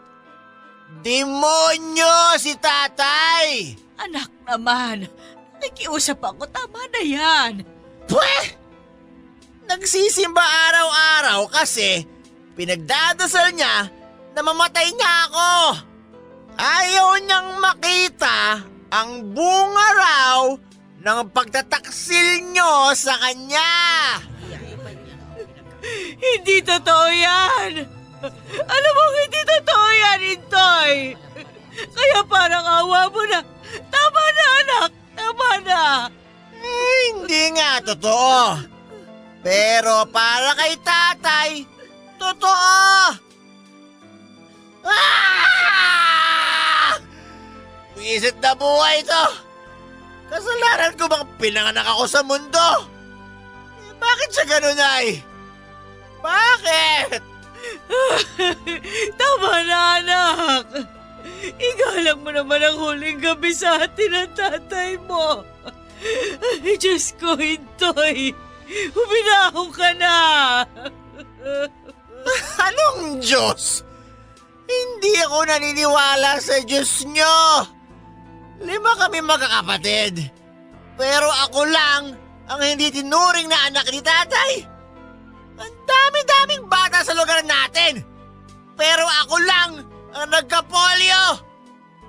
Demonyo si tatay. Anak naman, nakiusap ako, tama na yan. Pweh! Nagsisimba araw-araw kasi pinagdadasal niya na mamatay niya ako. Ayaw niyang makita ang bunga raw ng pagtataksil niyo sa kanya. Hindi totoo yan. Alam mo, hindi totoo yan, Intoy. Kaya parang awa mo na. Tama na, anak. Tama na. Hindi nga totoo. Pero para kay tatay, totoo. Wisit na buhay ito. Kasalanan ko bang pinanganak ako sa mundo? Bakit siya ganun, Nay? Bakit? Tama na, anak. Igalang mo naman ang huling gabi sa atin ng tatay mo. Ay, Diyos ko, Intoy. Huminahon ka na. Anong Diyos? Hindi ako naniniwala sa Diyos nyo. 5 kami magkakapatid. Pero ako lang ang hindi tinuring na anak ni tatay. Ang dami-daming bata sa lugar natin. Pero ako lang ang nagka-polio.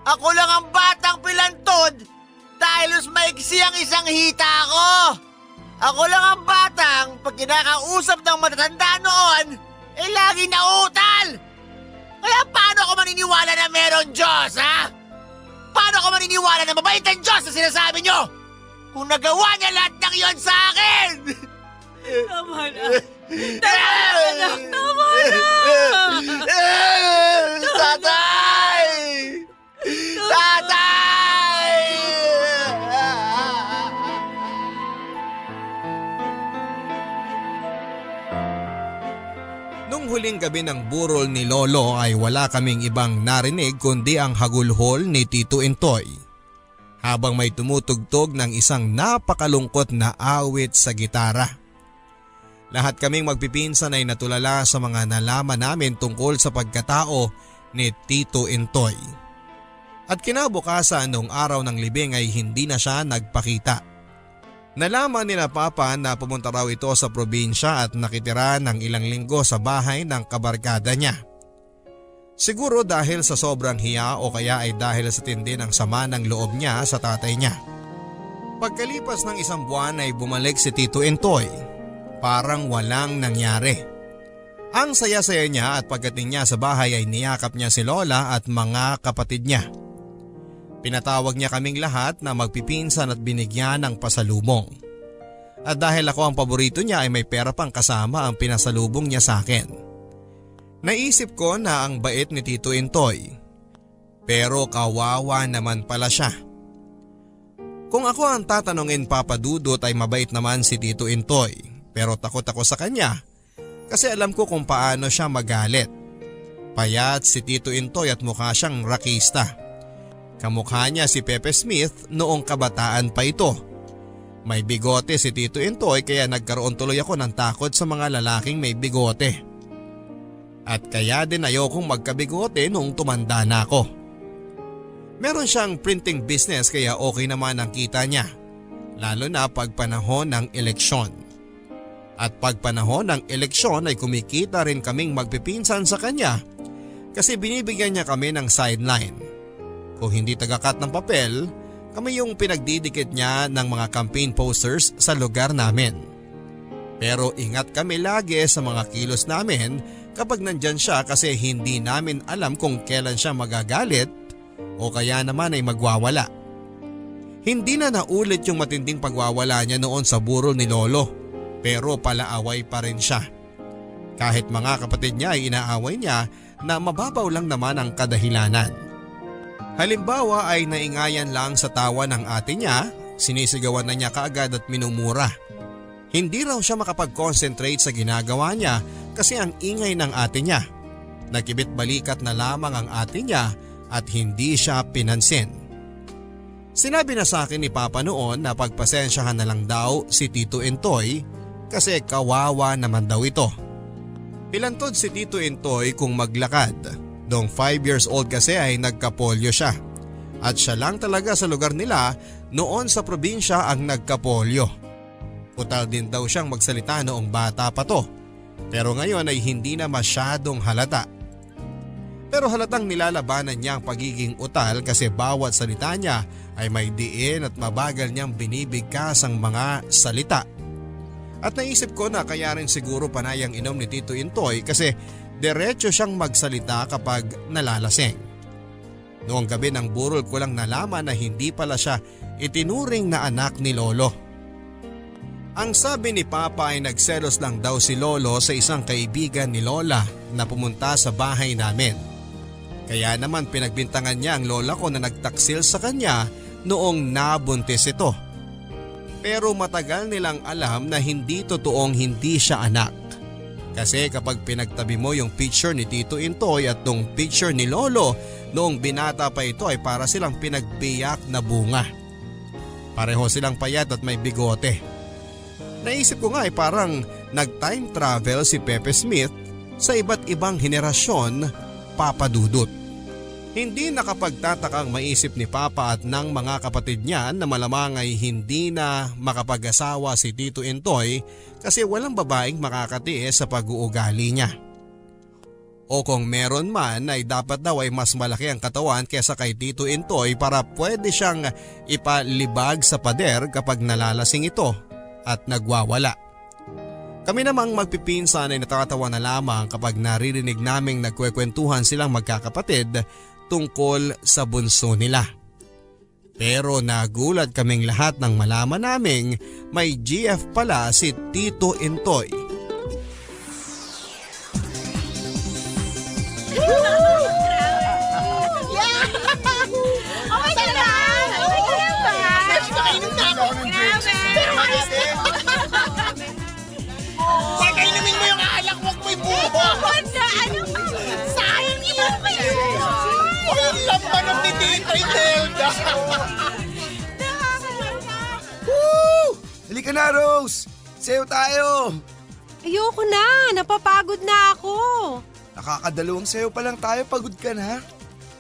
Ako lang ang batang pilantod dahil mas maiksi ang isang hita ko. Ako lang ang batang pag kinakausap ng matatanda noon, lagi nauutal. Kaya paano ako maniniwala na meron Diyos, ha? Paano ako maniniwala na mabait ang Diyos na sinasabi nyo? Kung nagawa niya lahat ng iyon sa akin! Tama na. Tama na, anak. Tama na. Tatay! Tatay! Nung huling gabi ng burol ni Lolo ay wala kaming ibang narinig kundi ang hagulhol ni Tito Intoy. Habang may tumutugtog ng isang napakalungkot na awit sa gitara. Lahat kaming magpipinsan ay natulala sa mga nalaman namin tungkol sa pagkatao ni Tito Intoy. At kinabukasan nung araw ng libing ay hindi na siya nagpakita. Nalaman nila Papa na pumunta raw ito sa probinsya at nakitira ng ilang linggo sa bahay ng kabarkada niya. Siguro dahil sa sobrang hiya o kaya ay dahil sa tindi ng sama ng loob niya sa tatay niya. Pagkalipas ng 1 buwan ay bumalik si Tito Intoy. Parang walang nangyari. Ang saya-saya niya at pagdating niya sa bahay ay niyakap niya si Lola at mga kapatid niya. Pinatawag niya kaming lahat na magpipinsan at binigyan ng pasalubong. At dahil ako ang paborito niya ay may pera pang kasama ang pinasalubong niya sa akin. Naisip ko na ang bait ni Tito Intoy. Pero kawawa naman pala siya. Kung ako ang tatanungin Papa Dudut ay mabait naman si Tito Intoy. Pero takot ako sa kanya kasi alam ko kung paano siya magalit. Payat si Tito Intoy at mukha siyang rakista. Kamukha niya si Pepe Smith noong kabataan pa ito. May bigote si Tito Intoy kaya nagkaroon tuloy ako ng takot sa mga lalaking may bigote. At kaya din ayokong magkabigote noong tumanda na ako. Meron siyang printing business kaya okay naman ang kita niya. Lalo na pag panahon ng eleksyon. At pag panahon ng eleksyon ay kumikita rin kaming magpipinsan sa kanya kasi binibigyan niya kami ng sideline. Kung hindi tagakat ng papel, kami yung pinagdidikit niya ng mga campaign posters sa lugar namin. Pero ingat kami lagi sa mga kilos namin kapag nandyan siya kasi hindi namin alam kung kailan siya magagalit o kaya naman ay magwawala. Hindi na naulit yung matinding pagwawala niya noon sa burol ni Lolo pero palaaway pa rin siya. Kahit mga kapatid niya ay inaaway niya na mababaw lang naman ang kadahilanan. Halimbawa ay naingayan lang sa tawa ng ate niya, sinisigawan na niya kaagad at minumura. Hindi raw siya makapag-concentrate sa ginagawa niya kasi ang ingay ng ate niya. Nakibit balikat na lamang ang ate niya at hindi siya pinansin. Sinabi na sa akin ni Papa noon na pagpasensyahan na lang daw si Tito Intoy kasi kawawa naman daw ito. Pilantod si Tito Intoy kung maglakad. Noong 5 years old kasi ay nagkapolyo siya. At siya lang talaga sa lugar nila noon sa probinsya ang nagkapolyo. Utal din daw siyang magsalita noong bata pa to. Pero ngayon ay hindi na masyadong halata. Pero halatang nilalabanan niya ang pagiging utal kasi bawat salita niya ay may diin at mabagal niyang binibigkas ang mga salita. At naisip ko na kaya rin siguro panayang inom ni Tito Intoy kasi diretso siyang magsalita kapag nalalasing. Noong gabi ng burol ko lang nalaman na hindi pala siya itinuring na anak ni Lolo. Ang sabi ni Papa ay nagselos lang daw si Lolo sa isang kaibigan ni Lola na pumunta sa bahay namin. Kaya naman pinagbintangan niya ang lola ko na nagtaksil sa kanya noong nabuntis ito. Pero matagal nilang alam na hindi totoong hindi siya anak. Kasi kapag pinagtabi mo yung picture ni Tito Intoy at tong picture ni Lolo noong binata pa ito ay para silang pinagbiyak na bunga. Pareho silang payat at may bigote. Naisip ko nga ay parang nag-time travel si Pepe Smith sa iba't ibang henerasyon, Papa Dudut. Hindi nakapagtatakang maisip ni Papa at ng mga kapatid niya na malamang ay hindi na makapag-asawa si Tito Intoy kasi walang babaeng makakatiis sa pag-uugali niya. O kung meron man ay dapat daw ay mas malaki ang katawan kesa kay Tito Intoy para pwede siyang ipalibag sa pader kapag nalalasing ito at nagwawala. Kami namang magpipinsan ay natatawa na lamang kapag naririnig naming nagkwekwentuhan silang magkakapatid tungkol sa bunso nila. Pero nagulat kaming lahat nang malaman naming may GF pala si Tito Intoy. Pagkainumin mo yung alak, huwag mo'y buho! Sayang yun pa yun! Ang lambanog ni Tita Imelda! Woo! Halika na, Rose! Sayo tayo! Ayoko na, napapagod na ako. Nakakadalawang sayo pa lang tayo, pagod ka na.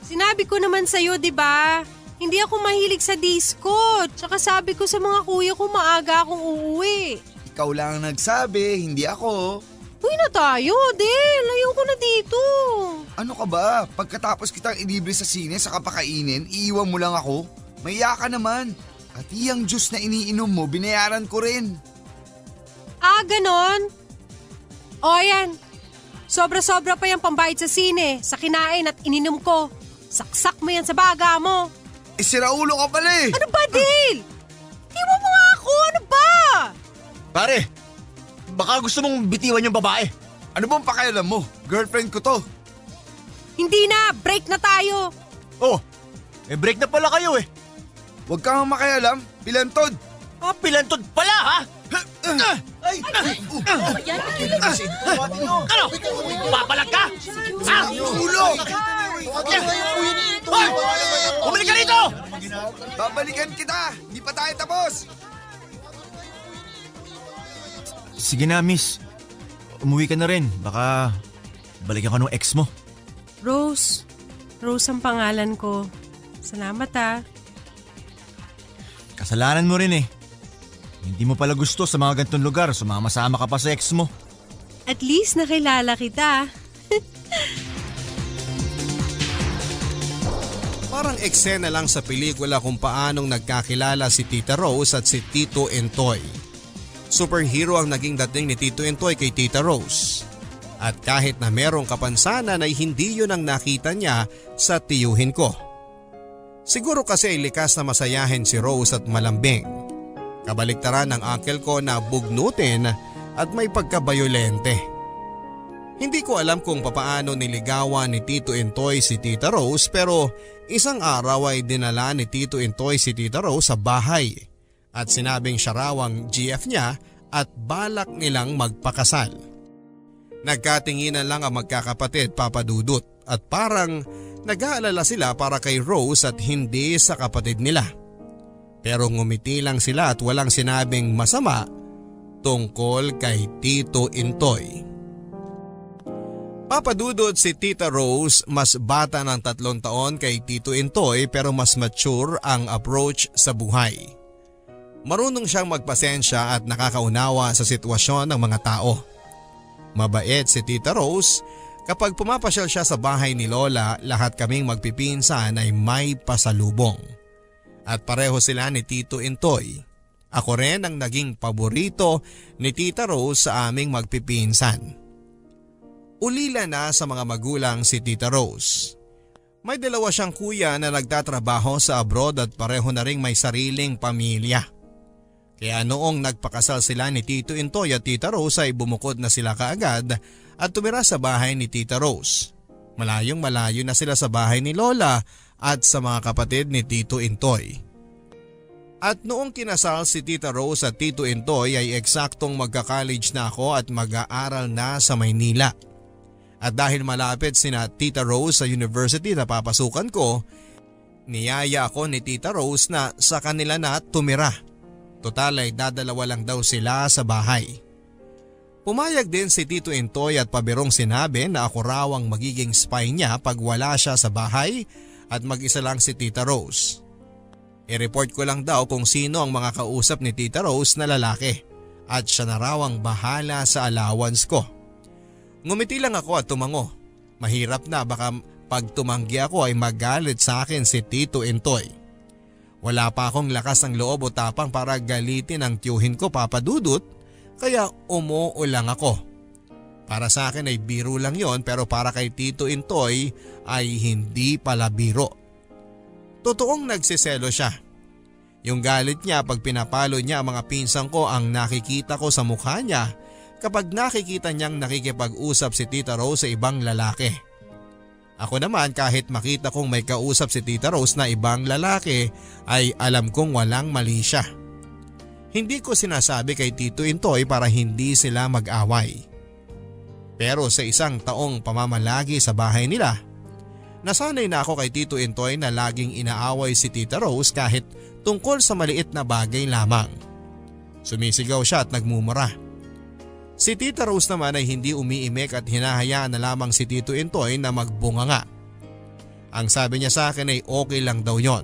Sinabi ko naman sa'yo, di ba? Hindi ako mahilig sa disco. Tsaka sabi ko sa mga kuya ko maaga akong uuwi. Ikaw lang ang nagsabi, hindi ako. Uwi na tayo, Del. Ayoko na dito. Ano ka ba? Pagkatapos kitang ilibre sa sine sa kapakainin, iiwan mo lang ako? Maiya ka naman. At iyang juice na iniinom mo, binayaran ko rin. Ah, ganon? O ayan, sobra-sobra pa yung pambayad sa sine, sa kinain at ininom ko. Saksak mo yan sa baga mo. Eh, siraulo ka pala eh. Ano ba, Dale? Iwan mo nga ako, ano ba? Pare, baka gusto mong bitiwan yung babae. Ano bang pakialam mo? Girlfriend ko to. Hindi na, break na tayo. Oh, may break na pala kayo eh. Huwag kang makialam, pilantod. Ah, pilantod pala ha? Ay! Ano? Papalag ka? Ha? Ulo! Hoy! Bumalik ka rito! Babalikan kita! Di pa tayo tapos! Sige na, miss. Umuwi ka na rin. Baka balikan ka nung ex mo. Rose. Rose ang pangalan ko. Salamat ah. Kasalanan mo rin eh. Hindi mo pala gusto sa mga gantong lugar. Sumama-sama ka pa sa ex mo. At least nakilala kita. Parang eksena lang sa pelikula kung paanong nagkakilala si Tita Rose at si Tito Entoy. Superhero ang naging dating ni Tito Entoy kay Tita Rose. At kahit na merong kapansanan ay hindi yun ang nakita niya sa tiyuhin ko. Siguro kasi likas na masayahin si Rose at malambing. Kabaliktaran ng uncle ko na bugnutin at may pagkabayolente. Hindi ko alam kung papaano niligawan ni Tito Entoy si Tita Rose pero isang araw ay dinala ni Tito Entoy si Tita Rose sa bahay at sinabing siya raw ang GF niya at balak nilang magpakasal. Nagkatinginan lang ang magkakapatid Papa Dudut at parang nag-aalala sila para kay Rose at hindi sa kapatid nila. Pero ngumiti lang sila at walang sinabing masama tungkol kay Tito Entoy. Papa Dudut, si Tita Rose mas bata ng 3 taon kay Tito Entoy pero mas mature ang approach sa buhay. Marunong siyang magpasensya at nakakaunawa sa sitwasyon ng mga tao. Mabait si Tita Rose, kapag pumapasyal siya sa bahay ni Lola, lahat kaming magpipinsan ay may pasalubong. At pareho sila ni Tito Entoy. Ako rin ang naging paborito ni Tita Rose sa aming magpipinsan. Ulila na sa mga magulang si Tita Rose. May 2 siyang kuya na nagtatrabaho sa abroad at pareho na ring may sariling pamilya. Kaya noong nagpakasal sila ni Tito Entoy at Tita Rose ay bumukod na sila kaagad at tumira sa bahay ni Tita Rose. Malayong malayo na sila sa bahay ni Lola at sa mga kapatid ni Tito Entoy. At noong kinasal si Tita Rose at Tito Entoy ay eksaktong magka-college na ako at mag-aaral na sa Maynila. At dahil malapit sina Tita Rose sa university na papasukan ko, niyaya ako ni Tita Rose na sa kanila na tumira. Total ay dadalawa lang daw sila sa bahay. Pumayag din si Tito Entoy at pabirong sinabi na ako raw ang magiging spy niya pag wala siya sa bahay at mag-isa lang si Tita Rose. I-report ko lang daw kung sino ang mga kausap ni Tita Rose na lalaki at siya na raw ang bahala sa allowance ko. Ngumiti lang ako at tumango. Mahirap na baka pag tumanggi ako ay magalit sa akin si Tito Entoy. Wala pa akong lakas ng loob o tapang para galitin ang tiyuhin ko Papa Dudut kaya umuo lang ako. Para sa akin ay biro lang yon pero para kay Tito Entoy ay hindi pala biro. Totoong nagsiselo siya. Yung galit niya pag pinapalo niya ang mga pinsang ko ang nakikita ko sa mukha niya kapag nakikita niyang nakikipag-usap si Tita Rose sa ibang lalaki. Ako naman kahit makita kong may kausap si Tita Rose na ibang lalaki ay alam kong walang mali siya. Hindi ko sinasabi kay Tito Entoy para hindi sila mag-away. Pero sa isang taong pamamalagi sa bahay nila, nasanay na ako kay Tito Entoy na laging inaaway si Tita Rose kahit tungkol sa maliit na bagay lamang. Sumisigaw siya at nagmumura. Si Tita Rose naman ay hindi umiimik at hinahayaan na lamang si Tito Entoy na magbunganga. Ang sabi niya sa akin ay okay lang daw yon.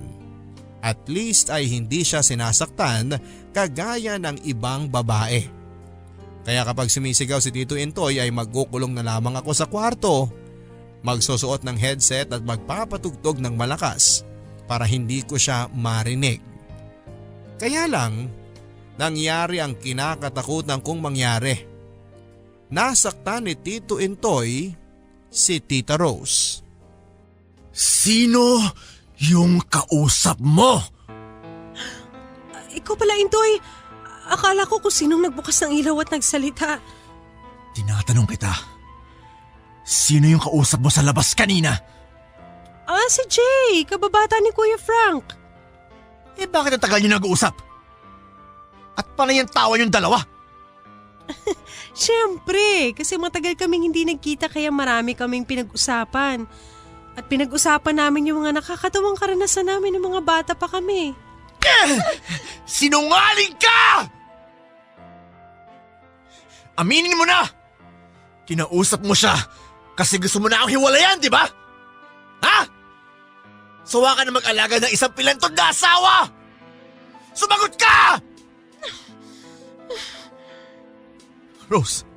At least ay hindi siya sinasaktan kagaya ng ibang babae. Kaya kapag sumisigaw si Tito Entoy ay magkukulong na lamang ako sa kwarto, magsusuot ng headset at magpapatugtog ng malakas para hindi ko siya marinig. Kaya lang, nangyari ang kinakatakutan kong mangyari. Nasaktan ni Tito Entoy si Tita Rose. Sino yung kausap mo? Ikaw pala, Entoy. Akala ko kung sinong nagbukas ng ilaw at nagsalita. Tinatanong kita. Sino yung kausap mo sa labas kanina? Si Jay, kababata ni Kuya Frank. Bakit ang tagal niyo nag-uusap? At panay ang tawa yung dalawa? Siyempre, kasi matagal kaming hindi nagkita kaya marami kaming pinag-usapan. At pinag-usapan namin yung mga nakakatawang karanasan namin ng mga bata pa kami. Sinungaling ka! Aminin mo na! Kinausap mo siya kasi gusto mo na akong hiwalayan, di ba? Ha? Sawa ka na mag-alaga ng isang pilantod na asawa! Sumagot ka! Rose.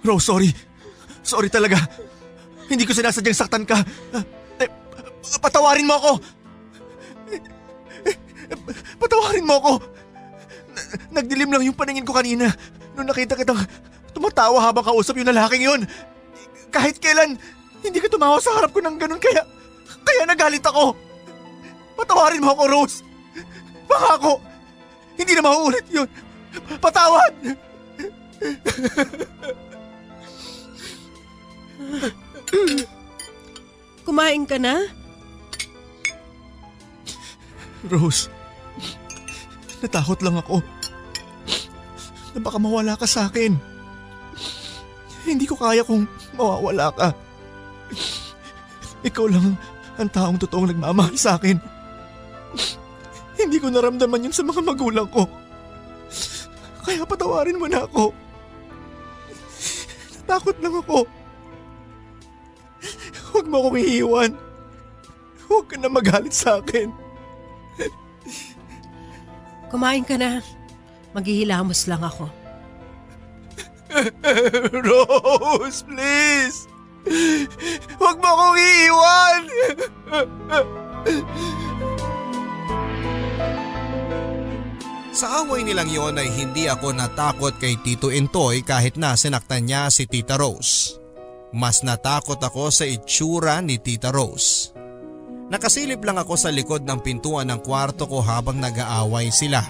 Rose, sorry. Sorry talaga. Hindi ko sinasadyang saktan ka. Patawarin mo ako. Patawarin mo ako. Nagdilim lang yung paningin ko kanina nung nakita kitang tumatawa habang kausap yung lalaking yun. Kahit kailan, hindi ka tumawa sa harap ko ng ganun kaya nagalit ako. Patawarin mo ako, Rose. Pangako, hindi na mauulit yun. Patawad! Kumain ka na? Rose, natakot lang ako na baka mawala ka sa akin. Hindi ko kaya kung mawawala ka. Ikaw lang ang taong totoong nagmamahal sa akin. Hindi ko naramdaman yun sa mga magulang ko. Kaya patawarin mo na ako. Natakot lang ako. Huwag mo akong iiwan. Huwag ka na magalit sa akin. Kumain ka na. Maghihilamos lang ako. Rose, please! Huwag mo akong iiwan! Sa away nilang yon ay hindi ako natakot kay Tito Intoy kahit na sinaktan niya si Tita Rose. Mas natakot ako sa itsura ni Tita Rose. Nakasilip lang ako sa likod ng pintuan ng kwarto ko habang nag-aaway sila.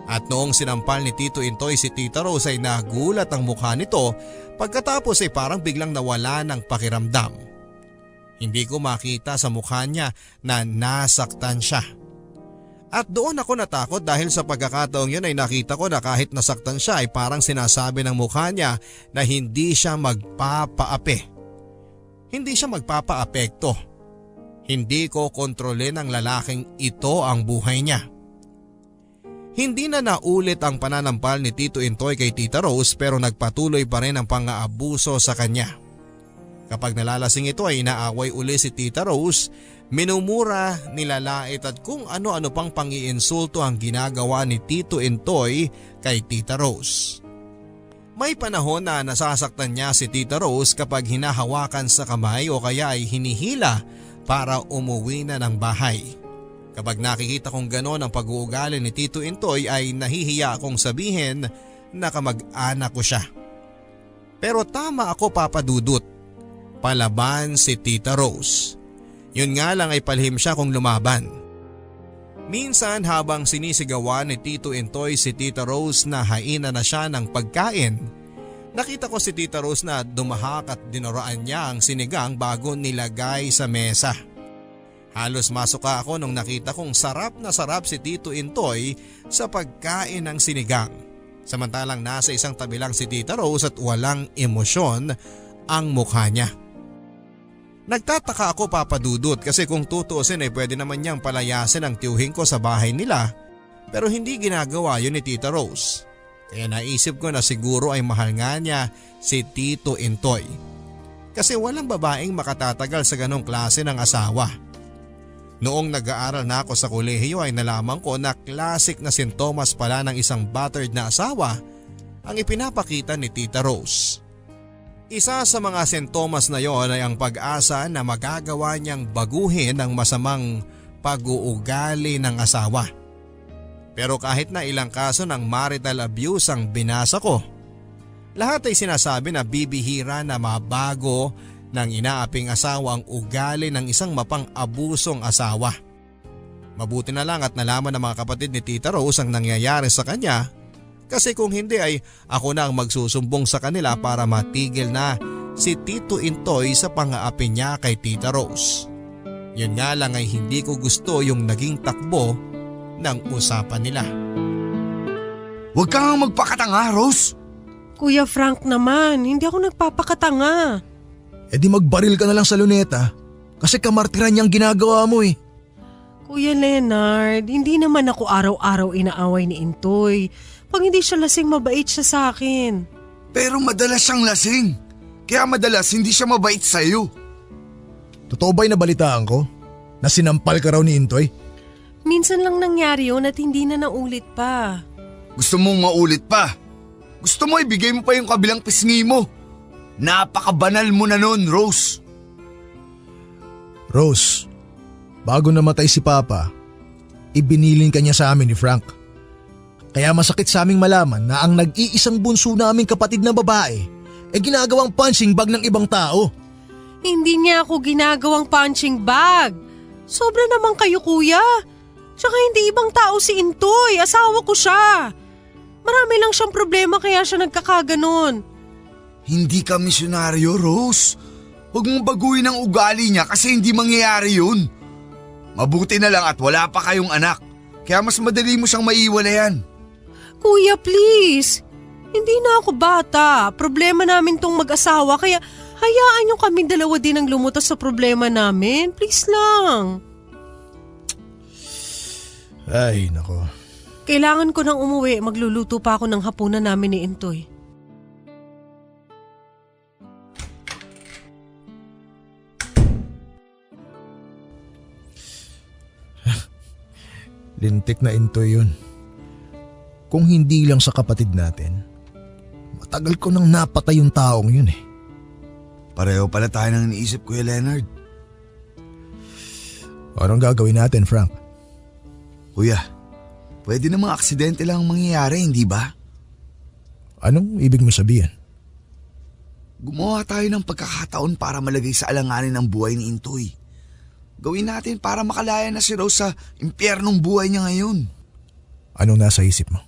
At noong sinampal ni Tito Intoy si Tita Rose ay nagulat ang mukha nito pagkatapos ay parang biglang nawala ng pakiramdam. Hindi ko makita sa mukha niya na nasaktan siya. At doon ako natakot dahil sa pagkakataong yun ay nakita ko na kahit nasaktan siya ay parang sinasabi ng mukha niya na hindi siya magpapaapi. Hindi siya magpapaapekto. Hindi ko kontrolin ng lalaking ito ang buhay niya. Hindi na naulit ang pananampal ni Tito Intoy kay Tita Rose pero nagpatuloy pa rin ang pang-aabuso sa kanya. Kapag nalalasing ito ay inaaway uli si Tita Rose, minumura, nilalait at kung ano-ano pang pang-iinsulto ang ginagawa ni Tito Intoy kay Tita Rose. May panahon na nasasaktan niya si Tita Rose kapag hinahawakan sa kamay o kaya ay hinihila para umuwi na ng bahay. Kapag nakikita kong gano'n ang pag-uugali ni Tito Intoy ay nahihiya akong sabihin na kamag-anak ko siya. Pero tama ako, Papa Dudut. Palaban si Tita Rose. Yun nga lang ay palihim siya kung lumaban. Minsan habang sinisigawan ni Tito Intoy si Tita Rose na haina na siya ng pagkain, nakita ko si Tita Rose na dumahak at dinuraan niya ang sinigang bago nilagay sa mesa. Halos masuka ako nung nakita kong sarap na sarap si Tito Intoy sa pagkain ng sinigang. Samantalang nasa isang tabi lang si Tita Rose at walang emosyon ang mukha niya. Nagtataka ako, Papa Dudut, kasi kung tutuusin ay pwede naman niyang palayasin ang tiyuhin ko sa bahay nila pero hindi ginagawa yun ni Tita Rose. Kaya naisip ko na siguro ay mahal nga niya si Tito Intoy. Kasi walang babaeng makatatagal sa ganong klase ng asawa. Noong nag-aaral na ako sa kolehiyo ay nalaman ko na classic na sintomas pala ng isang battered na asawa ang ipinapakita ni Tita Rose. Isa sa mga sintomas na yon ay ang pag-asa na magagawa niyang baguhin ang masamang pag-uugali ng asawa. Pero kahit na ilang kaso ng marital abuse ang binasa ko, lahat ay sinasabi na bibihira na mabago ng inaaping asawa ang ugali ng isang mapang-abusong asawa. Mabuti na lang at nalaman ng mga kapatid ni Tita Rose ang nangyayari sa kanya. Kasi kung hindi ay ako na ang magsusumbong sa kanila para matigil na si Tito Intoy sa pang-aapi niya kay Tita Rose. Yun nga lang ay hindi ko gusto yung naging takbo ng usapan nila. Huwag kang magpakatanga, Rose. Kuya Frank naman, hindi ako nagpapakatanga. E di magbaril ka na lang sa luneta kasi kamartiran niyang ginagawa mo eh. Kuya Leonard, hindi naman ako araw-araw inaaway ni Intoy. Pag hindi siya lasing, mabait siya sa akin. Pero madalas siyang lasing. Kaya madalas hindi siya mabait sa'yo. Totoo ba'y nabalitaan ko? Na sinampal ka raw ni Intoy? Minsan lang nangyari yun at hindi na naulit pa. Gusto mong maulit pa? Gusto mo ibigay mo pa yung kabilang pisngi mo? Napakabanal mo na nun, Rose. Rose, bago namatay si Papa, ibiniling ka niya sa amin ni Frank. Kaya masakit sa aming malaman na ang nag-iisang bunso naming kapatid na babae ginagawang punching bag ng ibang tao. Hindi niya ako ginagawang punching bag. Sobra naman kayo, kuya. Tsaka hindi ibang tao si Intoy, asawa ko siya. Marami lang siyang problema kaya siya nagkakaganon. Hindi ka misyonaryo, Rose. Huwag mong baguhin ang ugali niya kasi hindi mangyayari yun. Mabuti na lang at wala pa kayong anak. Kaya mas madali mo siyang maiwalayan. Kuya, please. Hindi na ako bata. Problema namin tong mag-asawa kaya hayaan niyo kaming dalawa din ang lumutas sa problema namin. Please lang. Ay, nako. Kailangan ko nang umuwi. Magluluto pa ako ng hapunan namin ni Intoy. Lintik na Intoy yun. Kung hindi lang sa kapatid natin, matagal ko nang napatay yung taong yun eh. Pareho pala tayo nang iniisip, Kuya Leonard. Anong gagawin natin, Frank? Kuya, pwede namang aksidente lang ang mangyayari, hindi ba? Anong ibig mo sabihin? Gumawa tayo ng pagkakataon para malagay sa alanganin ang buhay ni Intoy. Gawin natin para makalaya na si Rose sa impyernong buhay niya ngayon. Anong nasa isip mo?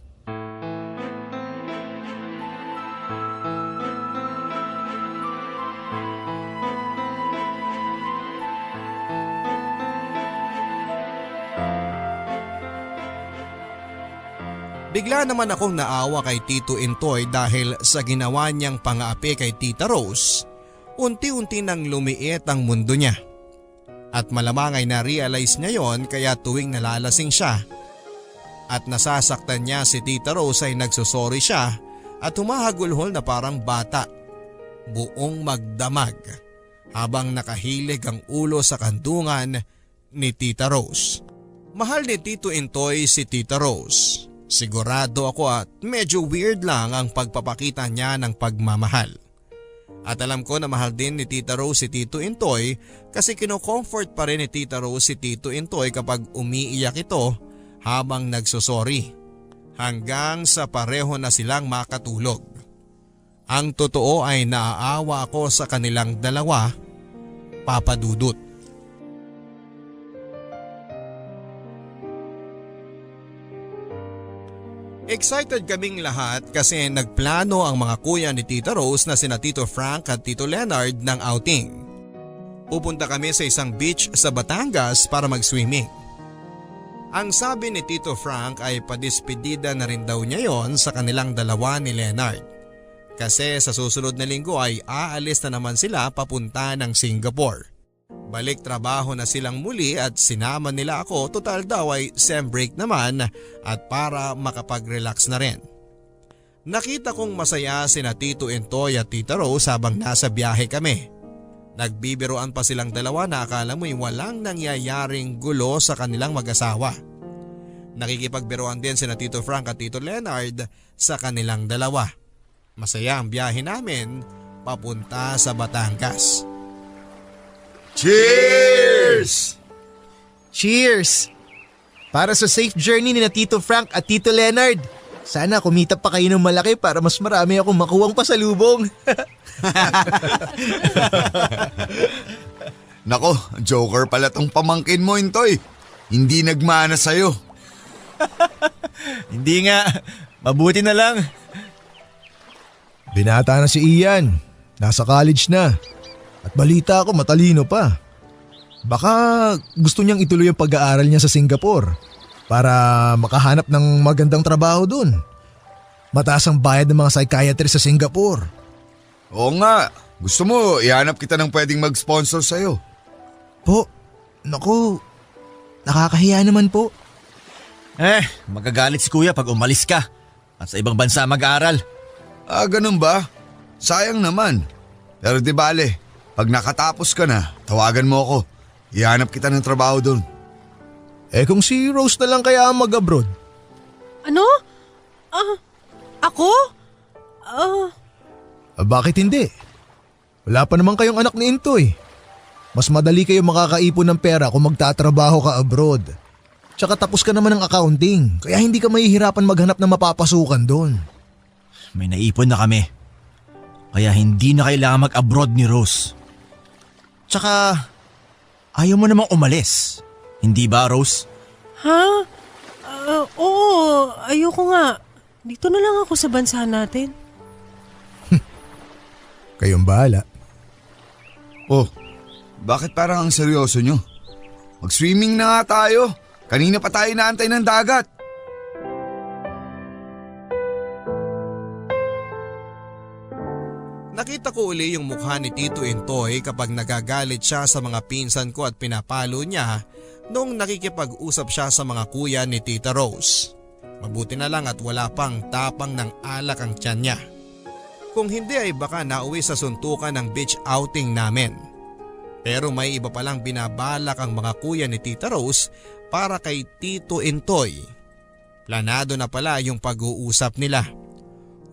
Bigla naman akong naawa kay Tito Intoy dahil sa ginawa niyang pang-aapi kay Tita Rose, unti-unti nang lumiit ang mundo niya. At malamang ay na-realize niya yon kaya tuwing nalalasing siya at nasasaktan niya si Tita Rose ay nagsusorry siya at humahagulhol na parang bata, buong magdamag habang nakahilig ang ulo sa kandungan ni Tita Rose. Mahal ni Tito Intoy si Tita Rose. Sigurado ako at medyo weird lang ang pagpapakita niya ng pagmamahal. At alam ko na mahal din ni Tita Rose si Tito Intoy kasi kino-comfort pa rin ni Tita Rose si Tito Intoy kapag umiiyak ito habang nagsosorry. Hanggang sa pareho na silang makatulog. Ang totoo ay naaawa ako sa kanilang dalawa, Papa Dudut. Excited kaming lahat kasi nagplano ang mga kuya ni Tita Rose na sina Tito Frank at Tito Leonard ng outing. Pupunta kami sa isang beach sa Batangas para mag-swimming. Ang sabi ni Tito Frank ay padispedida na rin daw niya yon sa kanilang dalawa ni Leonard. Kasi sa susunod na linggo ay aalis na naman sila papunta ng Singapore. Balik trabaho na silang muli at sinama nila ako, total daw ay sem break naman at para makapag-relax na rin. Nakita kong masaya sina Tito Intoy at Tita Rose habang nasa biyahe kami. Nagbibiroan pa silang dalawa na akala mo'y walang nangyayaring gulo sa kanilang mag-asawa. Nakikipagbiroan din sina Tito Frank at Tito Leonard sa kanilang dalawa. Masaya ang biyahe namin papunta sa Batangas. Cheers! Cheers! Para sa safe journey ni na Tito Frank at Tito Leonard. Sana kumita pa kayo ng malaki para mas marami akong makuwang pasalubong. Nako, joker pala tong pamangkin mo, Intoy. Hindi nagmana sa'yo. Hindi nga, mabuti na lang. Binata na si Ian. Nasa college na. At balita ko matalino pa. Baka gusto niyang ituloy ang pag-aaral niya sa Singapore para makahanap ng magandang trabaho dun. Mataas ang bayad ng mga psychiatrist sa Singapore. Oo nga, gusto mo ihanap kita ng pwedeng mag-sponsor sa'yo. Po, naku, Nakakahiya naman po. Magagalit si kuya pag umalis ka at sa ibang bansa mag-aaral. Ganun ba? Sayang naman. Pero di bale, pag nakatapos ka na, tawagan mo ako. Ihanap kita ng trabaho doon. Kung si Rose na lang kaya ang mag-abroad. Ano? Ako? Bakit hindi? Wala pa naman kayong anak ni Intoy. Mas madali kayo makakaipon ng pera kung magtatrabaho ka abroad. Tsaka tapos ka naman ng accounting, kaya hindi ka mahihirapan maghanap ng mapapasukan doon. May naipon na kami. Kaya hindi na kailangan mag-abroad ni Rose. Tsaka, ayaw mo namang umalis. Hindi ba, Rose? Ha? Oo, ayoko nga. Dito na lang ako sa bansa natin. Kayong bahala. Oh, bakit parang ang seryoso nyo? Mag-swimming na nga tayo. Kanina pa tayo inaantay ng dagat. Nakita ko uli yung mukha ni Tito Intoy kapag nagagalit siya sa mga pinsan ko at pinapalo niya noong nakikipag-usap siya sa mga kuya ni Tita Rose. Mabuti na lang at wala pang tapang ng alak ang tiyan niya. Kung hindi ay baka nauwi sa suntukan ng beach outing namin. Pero may iba palang binabalak ang mga kuya ni Tita Rose para kay Tito Intoy. Planado na pala yung pag-uusap nila.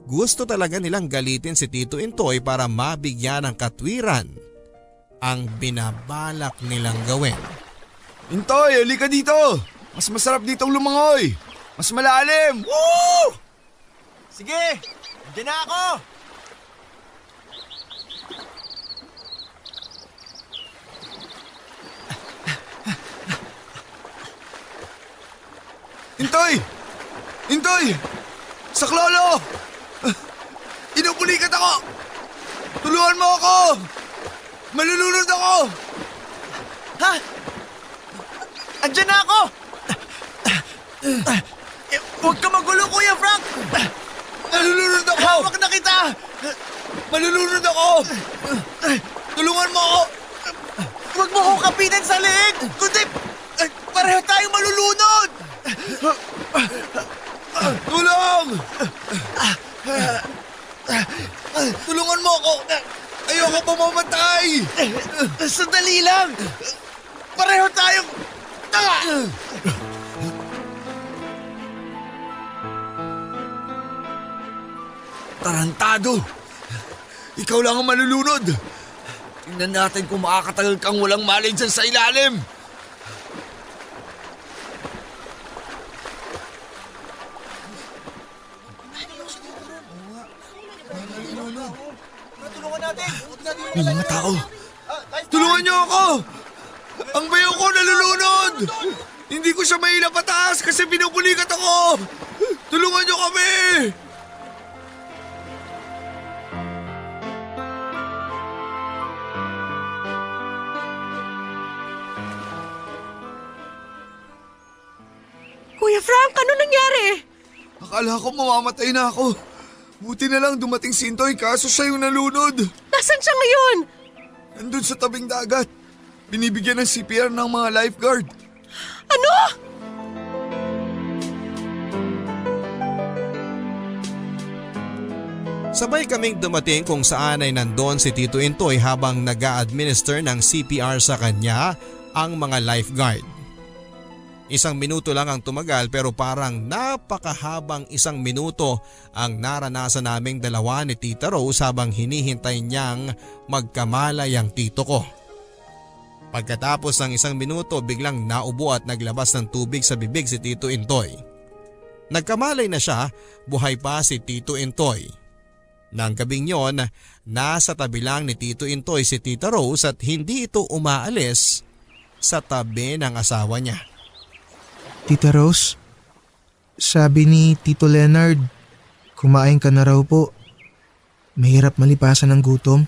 Gusto talaga nilang galitin si Tito Intoy para mabigyan ng katwiran ang binabalak nilang gawin. Intoy, halika dito. Mas masarap ditong lumangoy. Mas malalim. Woo! Sige, dyan na ako! Intoy! Intoy! Saklolo! Inupulikat ako! Tulungan mo ako! Malulunod ako! Ha? Andyan na ako! Huwag ka magulo, Kuya Frank! Malulunod ako! Hawak na kita! Malulunod ako! Tulungan mo ako! Huwag mo akong kapitan sa leeg! Kundi pareho tayong malulunod! Tulong! Tulungan mo ako! Ayoko pa mamatay! Sandali lang! Pareho tayong... Tarantado! Ikaw lang ang malulunod! Tingnan natin kung makakatagal kang walang malay dyan sa ilalim! May mga tao! Tulungan niyo ako! Ang bayo ko nalulunod! Hindi ko siya mahila pataas kasi pinupulikat ako! Tulungan niyo kami! Kuya Frank, ano nangyari? Akala ko mamamatay na ako. Buti na lang dumating si Intoy kaso siya yung nalunod. Nasaan siya ngayon? Nandun sa tabing dagat. Binibigyan ng CPR ng mga lifeguard. Ano? Sabay kaming dumating kung saan ay nandoon si Tito Intoy habang nag-a-administer ng CPR sa kanya ang mga lifeguard. 1 minuto lang ang tumagal pero parang napakahabang 1 minuto ang naranasan naming dalawa ni Tita Rose habang hinihintay niyang magkamalay ang tito ko. Pagkatapos ng 1 minuto biglang naubo at naglabas ng tubig sa bibig si Tito Intoy. Nagkamalay na siya, buhay pa si Tito Intoy. Nang gabing yon, nasa tabi lang ni Tito Intoy si Tita Rose at hindi ito umaalis sa tabi ng asawa niya. Tita Rose, sabi ni Tito Leonard, kumain ka na raw po. Mahirap malipasan ng gutom.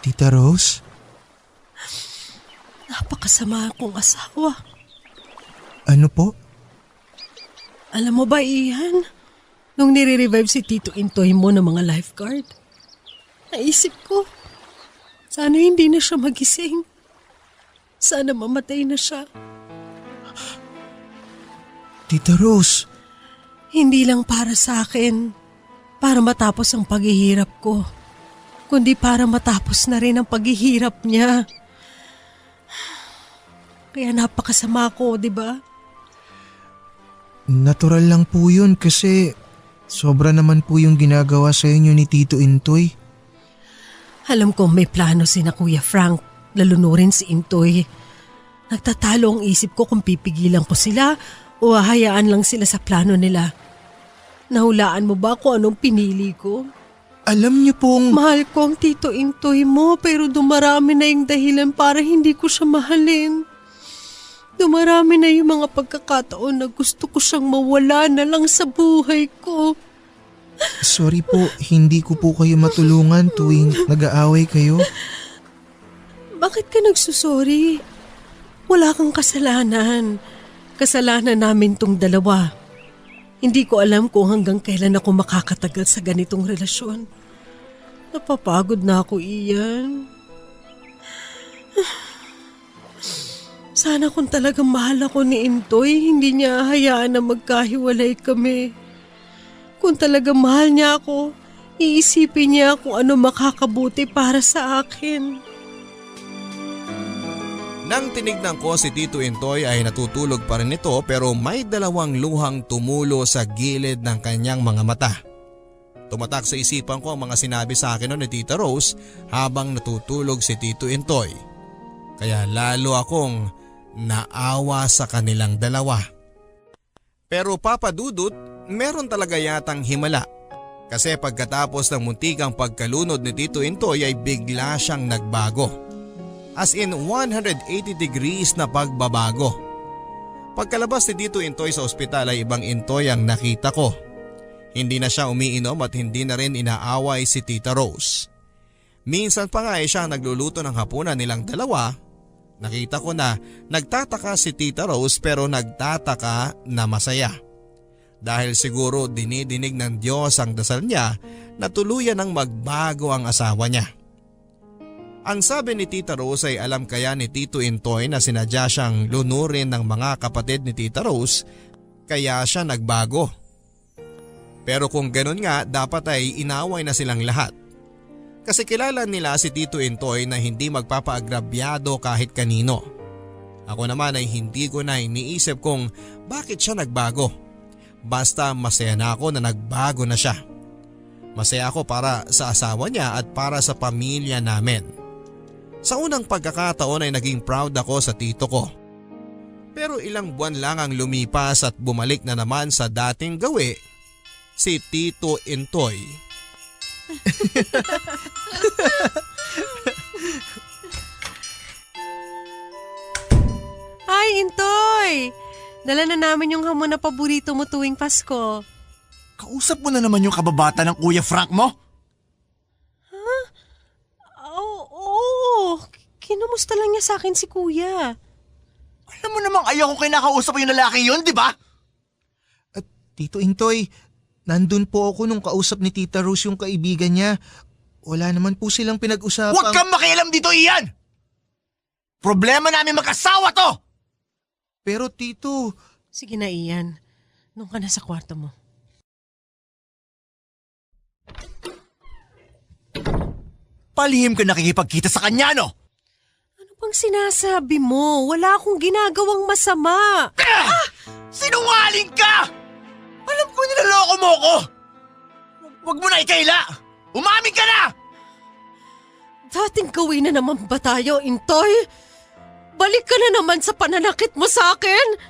Tita Rose? Napakasama akong asawa. Ano po? Alam mo ba, Ian? Nung nire-revive si Tito Intoy mo ng mga lifeguard, naisip ko, Sana hindi na siya magising. Sana mamatay na siya. Tita Rose, Hindi lang para sa akin, para matapos ang paghihirap ko, kundi para matapos na rin ang paghihirap niya. Kaya napakasama ko, di ba? natural lang po yun kasi sobra naman po yung ginagawa sa inyo ni Tito Intoy. Alam ko may plano si na Kuya Frank, lalunurin si Intoy. Nagtatalo ang isip ko kung pipigilan ko sila o hahayaan lang sila sa plano nila. Nahulaan mo ba kung anong pinili ko? Alam niyo pong… Mahal ko ang Tito Intoy mo pero dumarami na yung dahilan para hindi ko siya mahalin. Dumarami na yung mga pagkakataon na gusto ko siyang mawala na lang sa buhay ko. Sorry po, hindi ko po kayo matulungan tuwing nag-aaway kayo. Bakit ka nagsusorry? Wala kang kasalanan. Kasalanan namin tong dalawa. Hindi ko alam kung hanggang kailan ako makakatagal sa ganitong relasyon. Napapagod na ako, Ian. Sana kung talagang mahal ako ni Intoy, hindi niya hayaan na magkahiwalay kami. Kung talagang mahal niya ako, iisipin niya kung ano makakabuti para sa akin. Nang tinignan ko si Tito Intoy ay natutulog pa rin ito pero may dalawang luhang tumulo sa gilid ng kanyang mga mata. Tumatak sa isipan ko ang mga sinabi sa akin noon ni Tita Rose habang natutulog si Tito Intoy. Kaya lalo akong naawa sa kanilang dalawa. Pero Papa Dudut, meron talaga yatang himala. Kasi pagkatapos ng muntikang pagkalunod ni Tito Intoy ay bigla siyang nagbago. As in 180 degrees na pagbabago. Pagkalabas ni Tito Intoy sa ospital ay ibang Intoy ang nakita ko. Hindi na siya umiinom at hindi na rin inaaway si Tita Rose. Minsan pa nga ay siya nagluluto ng hapunan nilang dalawa. Nakita ko na nagtataka si Tita Rose pero nagtataka na masaya. Dahil siguro dinidinig ng Diyos ang dasal niya na tuluyan ng magbago ang asawa niya. Ang sabi ni Tita Rose ay alam kaya ni Tito Intoy na sinadya siyang lunurin ng mga kapatid ni Tita Rose kaya siya nagbago. Pero kung ganun nga dapat ay inaway na silang lahat. Kasi kilala nila si Tito Intoy na hindi magpapaagrabyado kahit kanino. Ako naman ay hindi ko na iniisip kung bakit siya nagbago. Basta masaya na ako na nagbago na siya. Masaya ako para sa asawa niya at para sa pamilya namin. Sa unang pagkakataon ay naging proud ako sa tito ko. Pero ilang buwan lang ang lumipas at bumalik na naman sa dating gawi si Tito Intoy. Hi, Intoy! Dala na namin yung hamon na paborito mo tuwing Pasko. Kausap mo na naman yung kababata ng Kuya Frank mo? Oo. Kinumusta lang niya sa akin si Kuya. Alam mo namang ayaw kong kinakausap yung lalaki yun, di ba? At Tito Intoy, nandun po ako nung kausap ni Tita Rose yung kaibigan niya. Wala naman po silang pinag-usapang… Huwag kang makialam dito, Ian! Problema namin mag-asawa to! Pero Tito… Sige na, Ian. Nung ka na sa kwarto mo. Palihim ka nakikipagkita sa kanya, no? Ano bang sinasabi mo? Wala akong ginagawang masama. Sinungaling ka! Alam ko nilaloko mo ko! Huwag mo na ikaila! Umamin ka na! Dating gawin na naman ba tayo, Intoy? Balik ka na naman sa pananakit mo sa akin.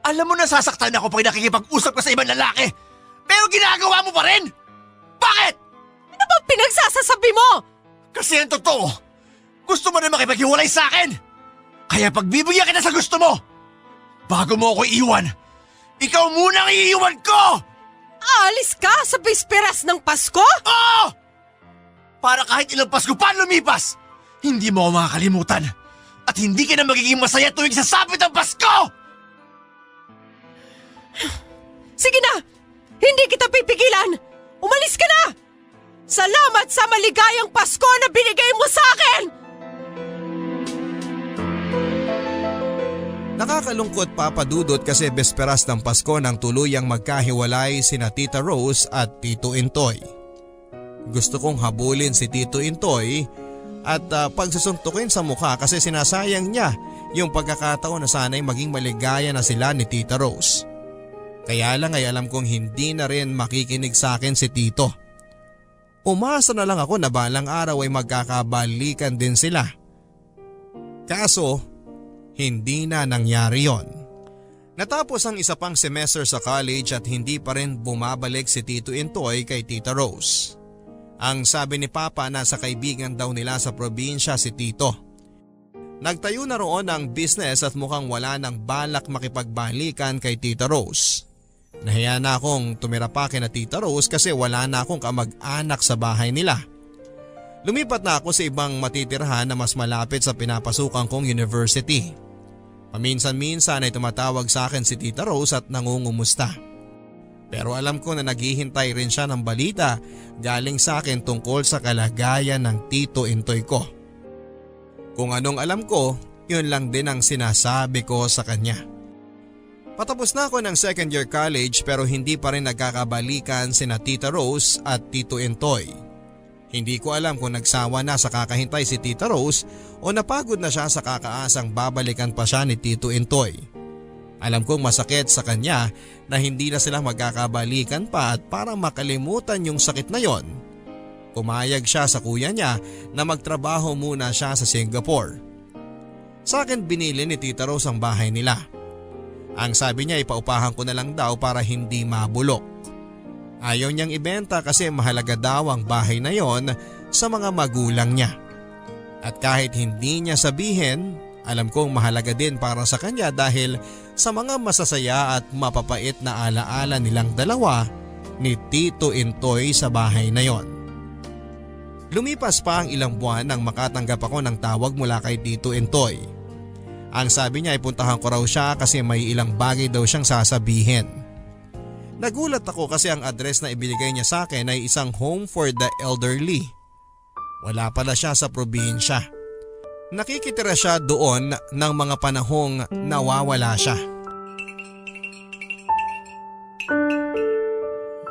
Alam mo nasasaktan ako pag nakikipag-usap ka sa ibang lalaki. Pero ginagawa mo pa rin! Bakit? Ano ba pinagsasasabi mo? Kasi ang totoo, gusto mo na makipaghiwalay sa akin. Kaya pagbibigyan kita sa gusto mo, bago mo ako iiwan, ikaw muna ang iiwan ko! Aalis ka sa bisperas ng Pasko? Oo! Para kahit ilang Pasko pa lumipas, hindi mo ako makakalimutan. At hindi ka na magiging masaya tuwing sasapit ang Pasko! Sige na! Hindi kita pipigilan! Umalis ka na! Salamat sa maligayang Pasko na binigay mo sa akin! Nakakalungkot Papa Dudut kasi besperas ng Pasko nang tuluyang magkahiwalay sina Tita Rose at Tito Intoy. Gusto kong habulin si Tito Intoy at pagsusuntukin sa mukha kasi sinasayang niya yung pagkakataon na sana'y maging maligaya na sila ni Tita Rose. Kaya lang ay alam kong hindi na rin makikinig sa akin si Tito. Umasa na lang ako na balang araw ay magkakabalikan din sila. Kaso, hindi na nangyari yon. Natapos ang isa pang semester sa college at hindi pa rin bumabalik si Tito Intoy kay Tita Rose. Ang sabi ni Papa nasa kaibigan daw nila sa probinsya si Tito. Nagtayo na roon ng business at mukhang wala nang balak makipagbalikan kay Tita Rose. Nahiya na akong tumira pa kina Tita Rose kasi wala na akong kamag-anak sa bahay nila. Lumipat na ako sa ibang matitirahan na mas malapit sa pinapasukan kong university. Paminsan-minsan ay tumatawag sa akin si Tita Rose at nangungumusta. Pero alam ko na naghihintay rin siya ng balita galing sa akin tungkol sa kalagayan ng Tito Intoy ko. Kung anong alam ko, yun lang din ang sinasabi ko sa kanya. Patapos na ako ng second year college pero hindi pa rin nagkakabalikan sina Tita Rose at Tito Intoy. Hindi ko alam kung nagsawa na sa kakahintay si Tita Rose o napagod na siya sa kakaasang babalikan pa siya ni Tito Intoy. Alam kong masakit sa kanya na hindi na sila magkakabalikan pa at para makalimutan yung sakit na yon, pumayag siya sa kuya niya na magtrabaho muna siya sa Singapore. Sa akin binili ni Tita Rose ang bahay nila. Ang sabi niya ipaupahan ko na lang daw para hindi mabulok. Ayaw niyang ibenta kasi mahalaga daw ang bahay na yon sa mga magulang niya. At kahit hindi niya sabihin, alam kong mahalaga din para sa kanya dahil sa mga masasaya at mapapait na alaala nilang dalawa ni Tito Intoy sa bahay na yon. Lumipas pa ang ilang buwan nang makatanggap ako ng tawag mula kay Tito Intoy. Ang sabi niya ay puntahan ko raw siya kasi may ilang bagay daw siyang sasabihin. Nagulat ako kasi ang address na ibinigay niya sa akin ay isang home for the elderly. Wala pala siya sa probinsya. Nakikitira siya doon ng mga panahong nawawala siya.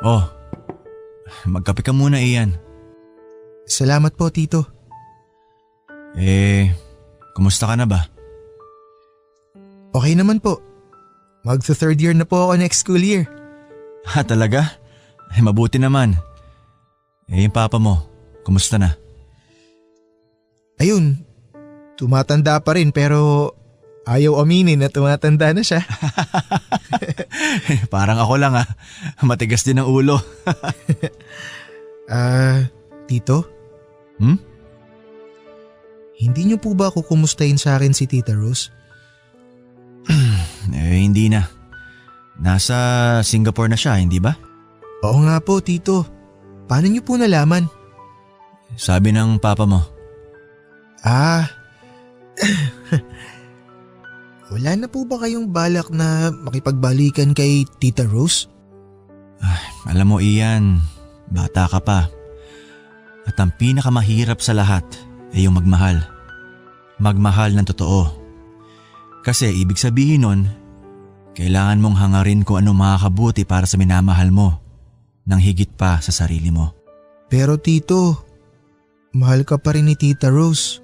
Oh, magkape ka muna Ian. Salamat po, Tito. Kumusta ka na ba? Okay naman po. Magsa-third year na po ako next school year. Talaga? Mabuti naman. Yung papa mo, kumusta na? Ayun, tumatanda pa rin pero ayaw aminin na tumatanda na siya. Parang ako lang matigas din ang ulo. Tito? Hindi niyo po ba ako kumustahin sa akin si Tita Rose? Hindi na. Nasa Singapore na siya, hindi ba? Oo nga po, Tito. Paano niyo po nalaman? Sabi ng papa mo. Wala na po ba kayong balak na makipagbalikan kay Tita Rose? Alam mo Ian, bata ka pa. At ang pinakamahirap sa lahat ay yung magmahal. Magmahal ng totoo. Kasi ibig sabihin nun, kailangan mong hangarin kung ano makakabuti para sa minamahal mo nang higit pa sa sarili mo. Pero Tito, mahal ka pa rin ni Tita Rose.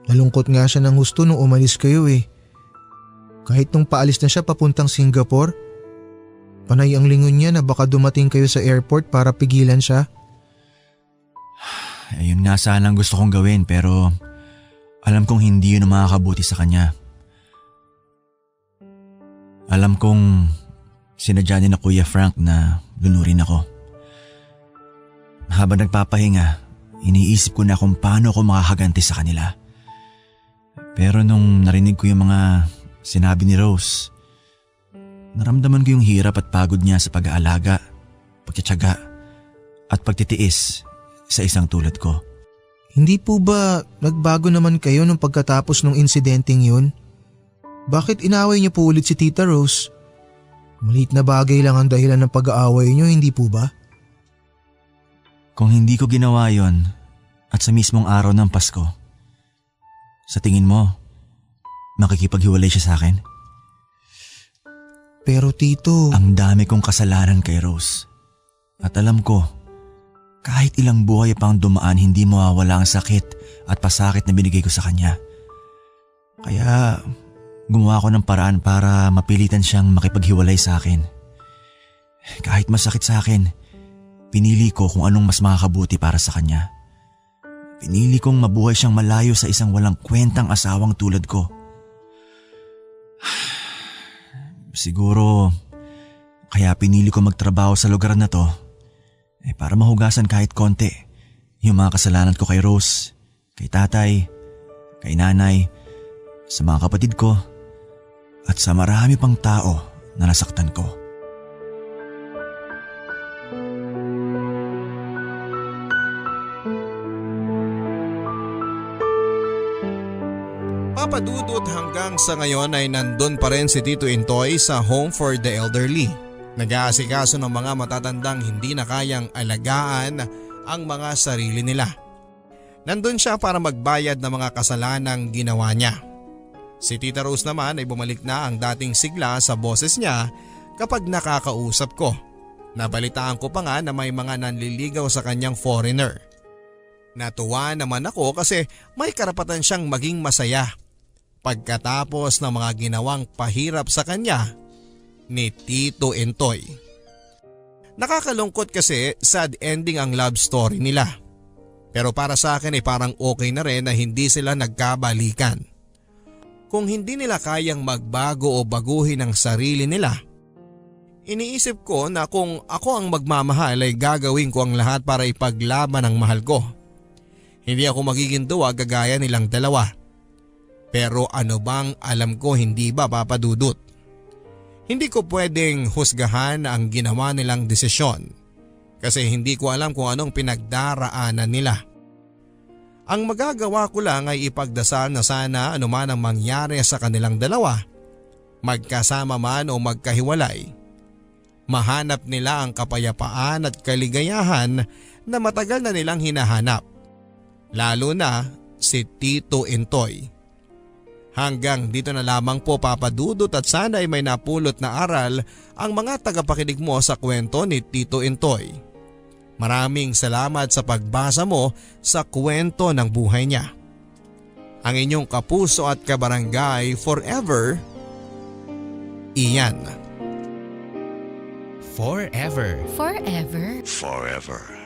Nalungkot nga siya ng husto nung umalis kayo eh. Kahit nung paalis na siya papuntang Singapore, panay ang lingon niya na baka dumating kayo sa airport para pigilan siya. Ayun nga sana ang gusto kong gawin pero alam kong hindi yun ang makakabuti sa kanya. Alam kong sinadya ni na Kuya Frank na lunurin ako. Habang nagpapahinga, iniisip ko na kung paano ako makakaganti sa kanila. Pero nung narinig ko yung mga sinabi ni Rose, naramdaman ko yung hirap at pagod niya sa pag-aalaga, pagtitiyaga at pagtitiis sa isang tulad ko. Hindi po ba nagbago naman kayo nung pagkatapos ng insidenteng yun? Bakit inaway niyo po ulit si Tita Rose? Maliit na bagay lang ang dahilan ng pag-aaway niyo, hindi po ba? Kung hindi ko ginawa yon at sa mismong araw ng Pasko, sa tingin mo, makikipaghiwalay siya sa akin? Pero tito… Ang dami kong kasalanan kay Rose. At alam ko, kahit ilang buhay pang dumaan, hindi mawawala ang sakit at pasakit na binigay ko sa kanya. Kaya gumawa ko ng paraan para mapilitan siyang makipaghiwalay sa akin. Kahit masakit sa akin, pinili ko kung anong mas makakabuti para sa kanya. Pinili kong mabuhay siyang malayo sa isang walang kwentang asawang tulad ko. Siguro, kaya pinili ko magtrabaho sa lugar na to para mahugasan kahit konti yung mga kasalanan ko kay Rose, kay tatay, kay nanay, sa mga kapatid ko, at sa marami pang tao na nasaktan ko. Papa Dudut, hanggang sa ngayon ay nandun pa rin si Tito Intoy sa Home for the Elderly. Nag-aasikaso ng mga matatandang hindi na kayang alagaan ang mga sarili nila. Nandun siya para magbayad ng mga kasalanang ginawa niya. Si Tita Rose naman ay bumalik na ang dating sigla sa boses niya kapag nakakausap ko. Nabalitaan ko pa nga na may mga nanliligaw sa kanyang foreigner. Natuwa naman ako kasi may karapatan siyang maging masaya pagkatapos ng mga ginawang pahirap sa kanya ni Tito Intoy. Nakakalungkot kasi sad ending ang love story nila. Pero para sa akin ay parang okay na rin na hindi sila nagkabalikan. Kung hindi nila kayang magbago o baguhin ang sarili nila, iniisip ko na kung ako ang magmamahal ay gagawin ko ang lahat para ipaglaban ang mahal ko. Hindi ako magiging duwag gagaya nilang dalawa. Pero ano bang alam ko, hindi ba, Papa Dudut? Hindi ko pwedeng husgahan ang ginawa nilang desisyon kasi hindi ko alam kung anong pinagdaraanan nila. Ang magagawa ko lang ay ipagdasal na sana anuman ang mangyari sa kanilang dalawa, magkasama man o magkahiwalay, mahanap nila ang kapayapaan at kaligayahan na matagal na nilang hinahanap. Lalo na si Tito Intoy. Hanggang dito na lamang po, Papa Dudut, at sana ay may napulot na aral ang mga tagapakinig mo sa kwento ni Tito Intoy. Maraming salamat sa pagbasa mo sa kwento ng buhay niya. Ang inyong kapuso at kabarangay forever, Ian. Forever. Forever. Forever.